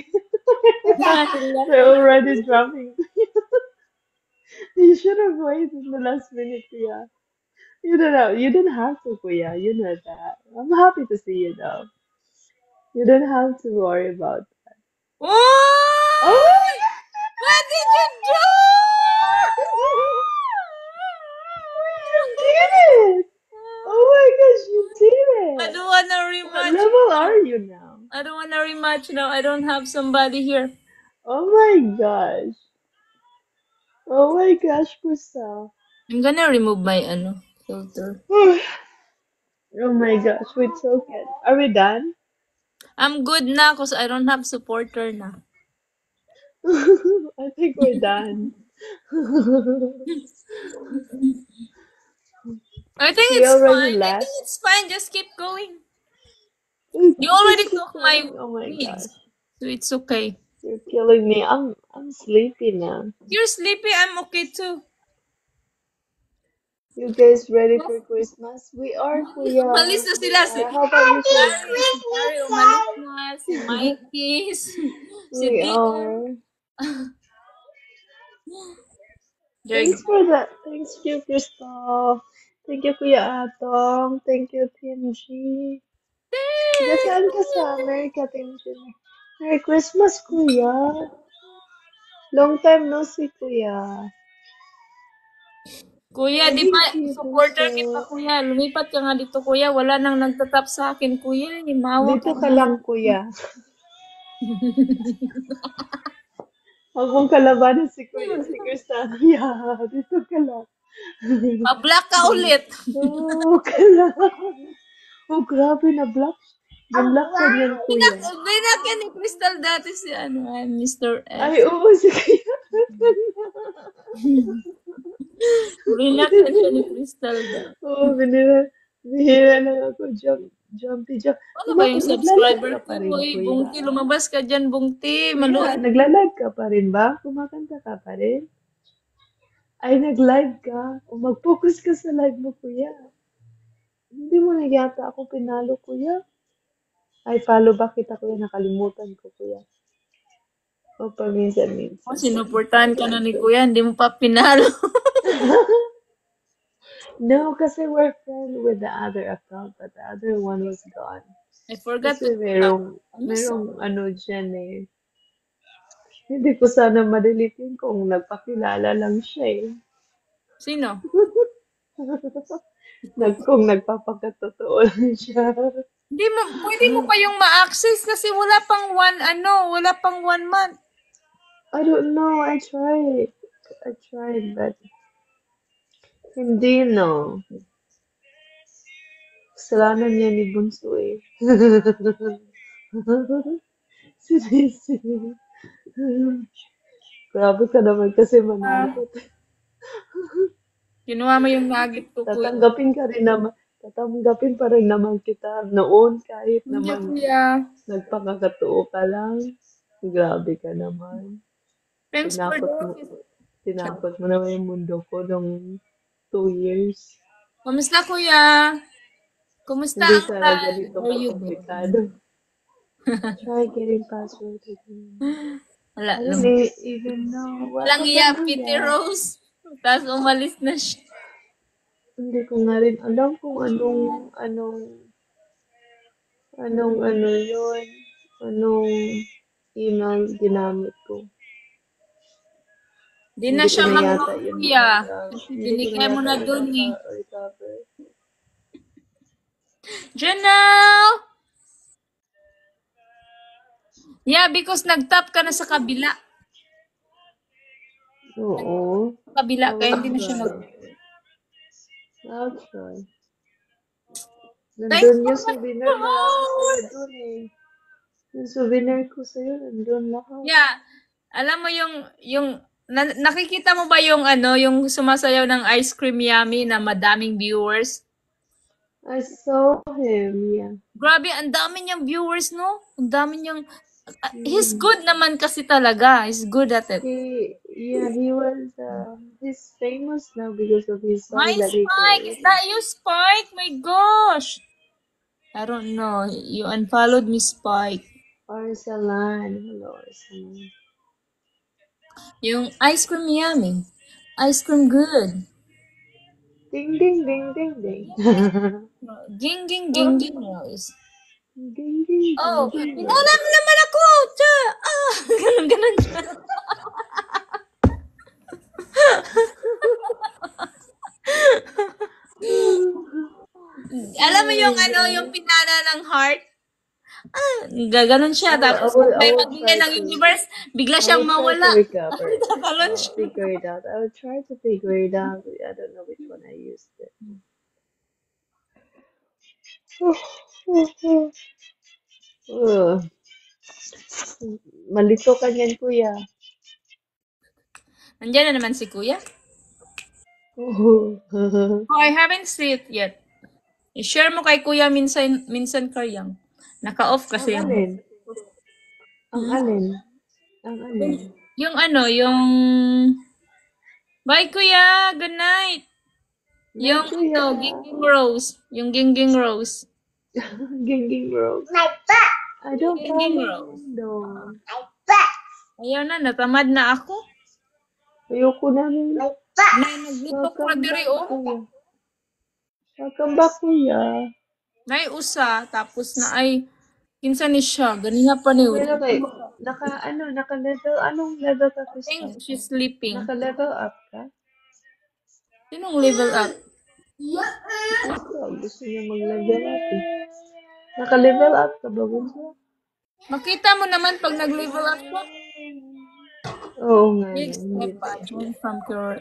S1: Until last
S2: They're
S1: minute.
S2: already dropping. You should have waited in the last minute, kuya. You don't know. You didn't have to, kuya. You know that. I'm happy to see you though. You don't have to worry about.
S1: Oh,
S2: Oh
S1: what did you do?
S2: you did it! Oh my gosh, you did
S1: I
S2: it!
S1: don't wanna
S2: What
S1: rematch.
S2: level are you now?
S1: I don't wanna rematch now. I don't have somebody here.
S2: Oh my gosh. Oh my gosh, Crystal.
S1: I'm gonna remove my filter.
S2: Oh my gosh, we're so good. Are we done?
S1: I'm good na cause I don't have supporter na.
S2: I think we're done.
S1: I think
S2: We
S1: it's
S2: already
S1: fine. I think
S2: left.
S1: it's fine. Just keep going. You
S2: Just
S1: already
S2: keep
S1: took my
S2: going. Oh my
S1: weeds,
S2: gosh.
S1: so it's okay.
S2: You're killing me. I'm sleepy now.
S1: You're sleepy. I'm okay too.
S2: You guys ready
S1: Yes.
S2: for Christmas? We are, Kuya.
S1: Umalis na
S2: We
S1: sila si
S2: are. How about you, Kuya?
S1: Gary umalis na, si Mikey, si
S2: We
S1: DM.
S2: are.
S1: They're
S2: Thanks you, Crystal. Thank you, Kuya Atong. Thank you, Team G. Taga saan ka sa Amerika, Team G? Merry Christmas, Kuya. Long time no see, Kuya.
S1: Kuya, di ba
S2: Thank you,
S1: supporter kita,
S2: Bunso.
S1: kuya. Lumipat ka nga dito, kuya. Wala nang nagtatap sa akin, kuya. Himawa ka
S2: Dito ka
S1: na.
S2: lang, Kuya. Huwag mong kalabanin si Kuya, si Crystal. Kuya, dito ka lang.
S1: Pa-block ka ulit.
S2: Dito ka lang. Oh, grabe na black. Binlock ka niyan, Kuya.
S1: Binak yan ni Crystal dati si Mr. F.
S2: Ay, oo, si Kuya.
S1: Binak yan siya ni Crystal dati.
S2: Oo, binira lang ako. Jumpy jump.
S1: Ano ba yung
S2: Nagla-live
S1: subscriber
S2: ka
S1: ko?
S2: pa rin,
S1: Uy,
S2: Kuya.
S1: Bungti, lumabas ka dyan, Bungti.
S2: Kuya, nagla-live ka pa rin ba? Kumakanta ka pa rin? Ay, nag-live ka. O mag-focus ka sa live mo, Kuya. Hindi mo na yata ako pinalo, Kuya. Ay, follow ba kita, Kuya? Nakalimutan ko, Kuya. O
S1: Oh,
S2: paminsan-minsan.
S1: sinuportahan ka na
S2: Lang
S1: ni
S2: to.
S1: Kuya, hindi mo pa pinalo.
S2: No, kasi we're friends with the other account, but the other one was gone.
S1: I forgot to
S2: Kasi
S1: tap. Ano
S2: merong ano dyan eh. Hindi ko sana ma-delete yun kung nagpakilala lang siya eh.
S1: Sino?
S2: Kung nagpapakatotoo lang siya.
S1: Hindi mo, pwede mo pa yung ma-access kasi wala pang wala pang 1 month.
S2: I don't know, I tried, but hindi no. Kasalanan niya ni Bunso eh. Seriously. Grabe ka naman kasi manakot.
S1: Kinuha mo yung nugget ko, Kuya.
S2: Tatanggapin pa rin naman kita noon kahit
S1: Hindi,
S2: naman
S1: Kuya.
S2: nagpakakatuo ka lang. Grabe ka naman.
S1: Thanks for
S2: Tinakot mo,
S1: this.
S2: tinakot mo naman yung mundo ko nung 2 years.
S1: Kumusta, Kuya? Kumusta
S2: Hindi
S1: ang
S2: sana
S1: tal?
S2: ganito
S1: How are you doing?
S2: komplikado. Try getting password again.
S1: Wala,
S2: I don't even know what
S1: walang
S2: to
S1: iya,
S2: do
S1: Pity
S2: yet.
S1: Rose. Tapos umalis na siya.
S2: Hindi ko nga rin alam kung anong yun, anong email ginamit ko.
S1: Di na
S2: Hindi ko
S1: siya
S2: na yata
S1: mag-load,
S2: yun
S1: Kuya.
S2: makaka,
S1: Kasi
S2: hindi ko na
S1: binigay mo
S2: yata
S1: na
S2: yun
S1: dun eh.
S2: makaka-recover.
S1: Janelle! Yeah, because nag-tap ka na sa kabila.
S2: Oo.
S1: Kabila,
S2: I
S1: kaya
S2: will
S1: hindi na siya nag...
S2: try. I'll try.
S1: Thanks
S2: Nandun
S1: for
S2: yung
S1: the
S2: souvenir na ako sa'yo
S1: rose!
S2: dun eh. Yung souvenir ko sa'yo, nandun lahat.
S1: Yeah. Alam mo nakikita mo ba yung ano, yung sumasayaw ng Ice Cream Yummy na madaming viewers?
S2: I saw him, yeah.
S1: Grabe, ang dami niyang viewers, no? Ang dami niyang... he's
S2: Mm.
S1: good naman kasi talaga. He's good at it.
S2: He's famous now because of his
S1: My
S2: song that he
S1: Spike! Is
S2: created.
S1: that you, Spike? My gosh! I don't know. You unfollowed me, Spike.
S2: Arsalan, hello Arsalan.
S1: Yung Ice Cream Yummy. Ice Cream Good.
S2: Ding ding ding ding ding.
S1: Ging, ging, ging, ging, Rose.
S2: Ding ding ding
S1: Oh,
S2: ding.
S1: hinala mo naman ako! Tsa! Ah! Ganun, ganun siya. Alam mo yung ano, yung pinana ng heart? Ah, gaganon siya. Tapos pag
S2: I
S1: may
S2: will
S1: magbigay
S2: try
S1: ng
S2: to.
S1: universe, bigla
S2: I
S1: siyang
S2: will try to
S1: mawala.
S2: recover.
S1: Gaganon siya.
S2: Figure it out. I will try to figure it out. I don't know which one I used it. Malito ka niyan, kuya.
S1: Nandiyan na naman si Kuya. Oh, I haven't seen it yet. I-share mo kay Kuya minsan karyang. Naka-off
S2: Ang
S1: kasi yung...
S2: alin? Ang
S1: Hmm?
S2: alin? Ang alin?
S1: Yung ano, yung... Bye, Kuya! Good night!
S2: Night,
S1: Yung
S2: kuya.
S1: ito, Gingging Rose. Yung Gingging Rose.
S2: Gingging Rose.
S3: My butt.
S2: I don't
S1: Gingging
S2: follow
S1: Rose.
S2: him though.
S3: My butt.
S1: Ayaw na, natamad na ako.
S2: Ayoko na rin.
S3: My butt.
S1: Nay, naglutok ra
S2: Welcome
S1: diri,
S2: back,
S1: oh.
S2: kuya. Welcome back, kuya.
S1: Nay, usa. Tapos na ay, kinsa ni siya. Ganiha pa ni
S2: Pero kay, naka-level, anong level ka,
S1: I think
S2: Crystal?
S1: she's sleeping.
S2: Naka-level up ka?
S1: Sinong level up?
S2: Crystal, gusto niya mag-level up eh. Naka-level up ka ba, Bunso?
S1: Makita mo naman pag nag-level up ka.
S2: Oo nga,
S1: Next
S2: hindi
S1: step,
S2: pa.
S1: join from creator.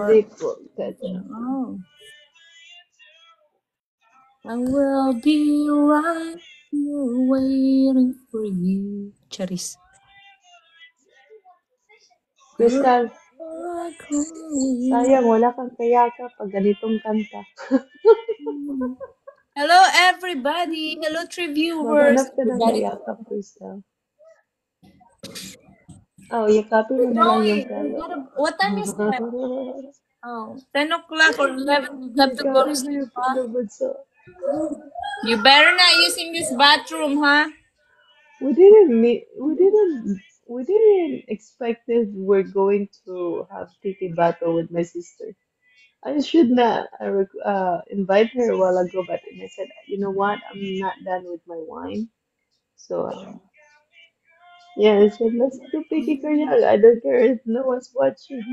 S2: Hindi po. Gotcha.
S1: Oh. I will be right here waiting for you. Charis.
S2: Crystal, sayang, wala kang kayaka pag ganitong kanta.
S1: Hello, everybody. Hello, three viewers.
S2: Maghanap ka ng
S1: Everybody.
S2: kayaka, Crystal. Oh, yakapin mo na lang yung fellow.
S1: What time is that? Oh, 10 o'clock or 11. You have to go to
S2: Yakapin mo
S1: sleep,
S2: yung
S1: huh?
S2: fellow, Bunso.
S1: You better not using this bathroom, huh?
S2: We didn't expect that we're going to have Titi battle with my sister. I should not invite her a while ago, but then I said, you know what? I'm not done with my wine. So, yeah, I said, let's do Piki Kanyag. I don't care if no one's watching.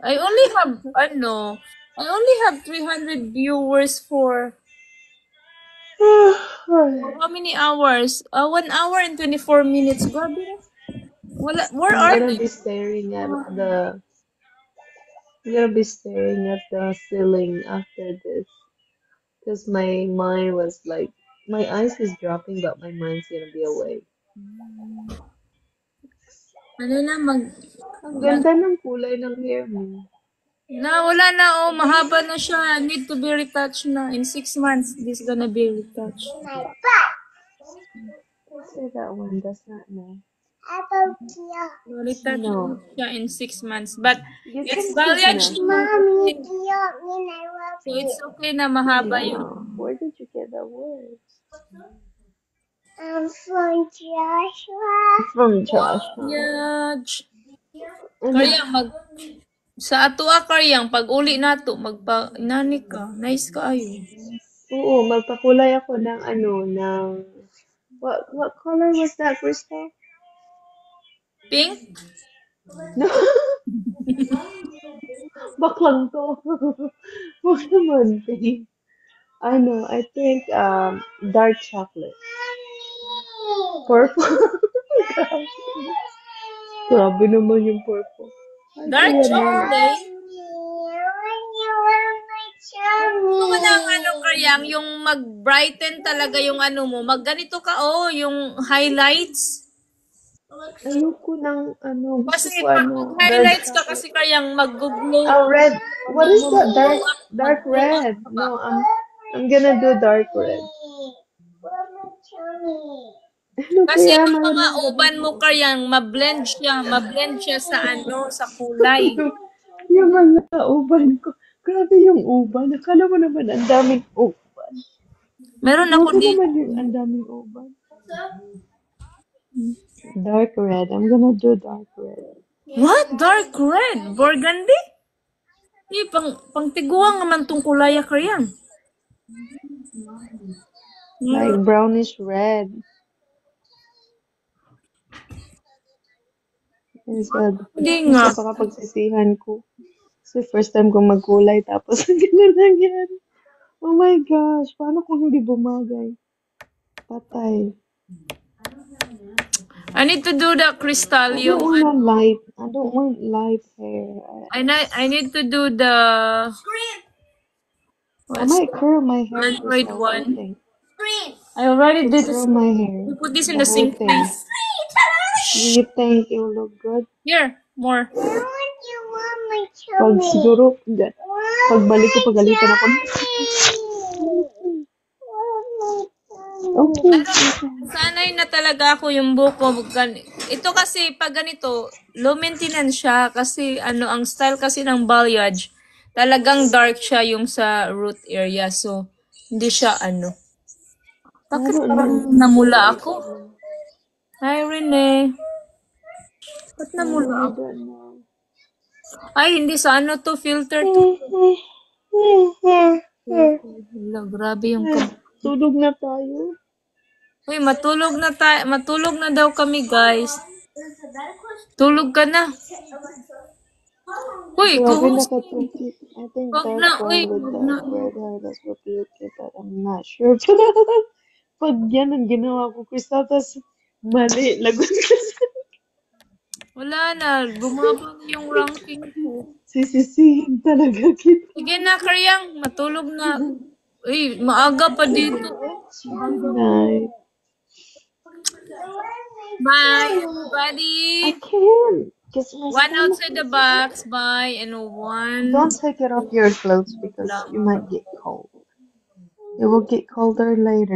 S1: I only have 300 viewers for how many hours? 1 hour and 24 minutes. Grabe. Wala, where
S2: I'm
S1: are
S2: gonna
S1: they?
S2: be staring at the I'm gonna be staring at the ceiling after this because my mind was like my eyes is dropping, but my mind's gonna be awake.
S1: Ano na,
S2: Ang ganda ng kulay ng hair mo.
S1: wala na, oh, mahaba na siya. Need to be retouched na. In 6 months, this gonna be retouched.
S3: My butt.
S2: Let's say that one does not know.
S3: About you.
S1: Retouch
S2: No.
S1: siya in 6 months. But,
S2: You
S1: it's
S2: can
S1: balayage
S2: keep
S1: na.
S3: Mommy, do you mean I love
S1: So,
S3: you?
S1: it's okay na mahaba yung...
S2: No. Where did you get that word?
S3: I'm from Joshua.
S2: From Josh.
S1: Yaj.
S2: Ano?
S1: Karyang, sa atua karyang, pag uli nato, inani ka. Nice ka ayo.
S2: Oo, magpakulay ako ng what color was that, Crystal?
S1: Pink?
S2: No, baklang to. Huwag naman, babe. I know. I think dark chocolate. Purple. Grabe naman yung purple. Ay,
S1: Dark
S2: Kuya Nel.
S1: chocolate? Gusto ko ng ano karyang, yung mag-brighten talaga yung ano mo. Magganito ka, oh, yung highlights.
S2: Ayoko ng ano. Gusto
S1: Kasi
S2: ko
S1: pag
S2: ano. Dark
S1: mag-highlights ka kasi
S2: chocolate.
S1: karyang mag-glow.
S2: Oh, red. What is that?
S1: Mag-glow up.
S2: Dark
S1: Mag-glow up
S2: red.
S1: ka ba?
S2: No, I'm gonna do dark red. Ano
S1: Kasi
S2: kaya
S1: yung mga
S2: mayroong gabi
S1: uban mo
S2: ko?
S1: karyang, mablend siya sa ano, sa kulay.
S2: Yung mga uban ko. Grabe yung uban. Akala mo naman ang daming uban.
S1: Meron ako
S2: Grabe
S1: dito.
S2: naman yung ang daming uban. Dark red. I'm gonna do dark red.
S1: What? Dark red? Burgundy? Pang tiguang naman tong kulay karyang.
S2: Like brownish red. Instead,
S1: Hindi nga.
S2: minsan baka pagsisihan ko. Kasi first time kong magkulay tapos ganun nangyari. Oh my gosh, paano kung hindi bumagay? Patay.
S1: I need to do the crystal,
S2: I
S1: yung
S2: don't want light hair.
S1: I need to do the
S2: I might curl my hair,
S1: Android
S2: Crystal.
S1: one.
S2: What do you think?
S1: I already
S2: To
S1: did
S2: curl
S1: this.
S2: my hair.
S1: You put this in
S2: The
S1: the
S2: whole
S1: sink,
S2: thing.
S1: please.
S2: Do you think it will look good?
S1: Here, more.
S2: Pag siguro, pagbalik ko, pagalitan ako. Okay.
S1: Sanay na talaga ako yung buko. Ito kasi, pag ganito, low maintenance siya kasi ano, ang style kasi ng balayage, talagang dark siya yung sa root area. So, hindi siya ano. Bakit parang namula ako? Hi, Rene. Ba't namula ako? Ay, hindi sa ano to, filter to. Wala, grabe yung
S2: Tulog na tayo.
S1: Uy, matulog na daw kami, guys. Tulog ka na. Uy,
S2: Grabe
S1: gusto.
S2: nakatungkit. I think
S1: Wag
S2: dark
S1: na,
S2: brown
S1: uy,
S2: with
S1: wag na.
S2: dark red hair, that's what you get, but I'm not sure. Pag yan ang ginawa ko, Crystal, tas mali. Lagot kasi.
S1: Wala na, bumaba na yung ranking ko.
S2: Sisisihin talaga kita.
S1: Sige na, Karyang, matulog na. Uy, maaga pa dito.
S2: Night.
S1: Bye, everybody.
S2: I can't. Kiss my
S1: One
S2: stomach.
S1: outside the box, bye, and one.
S2: Don't take it off your clothes because you might get cold. It will get colder later.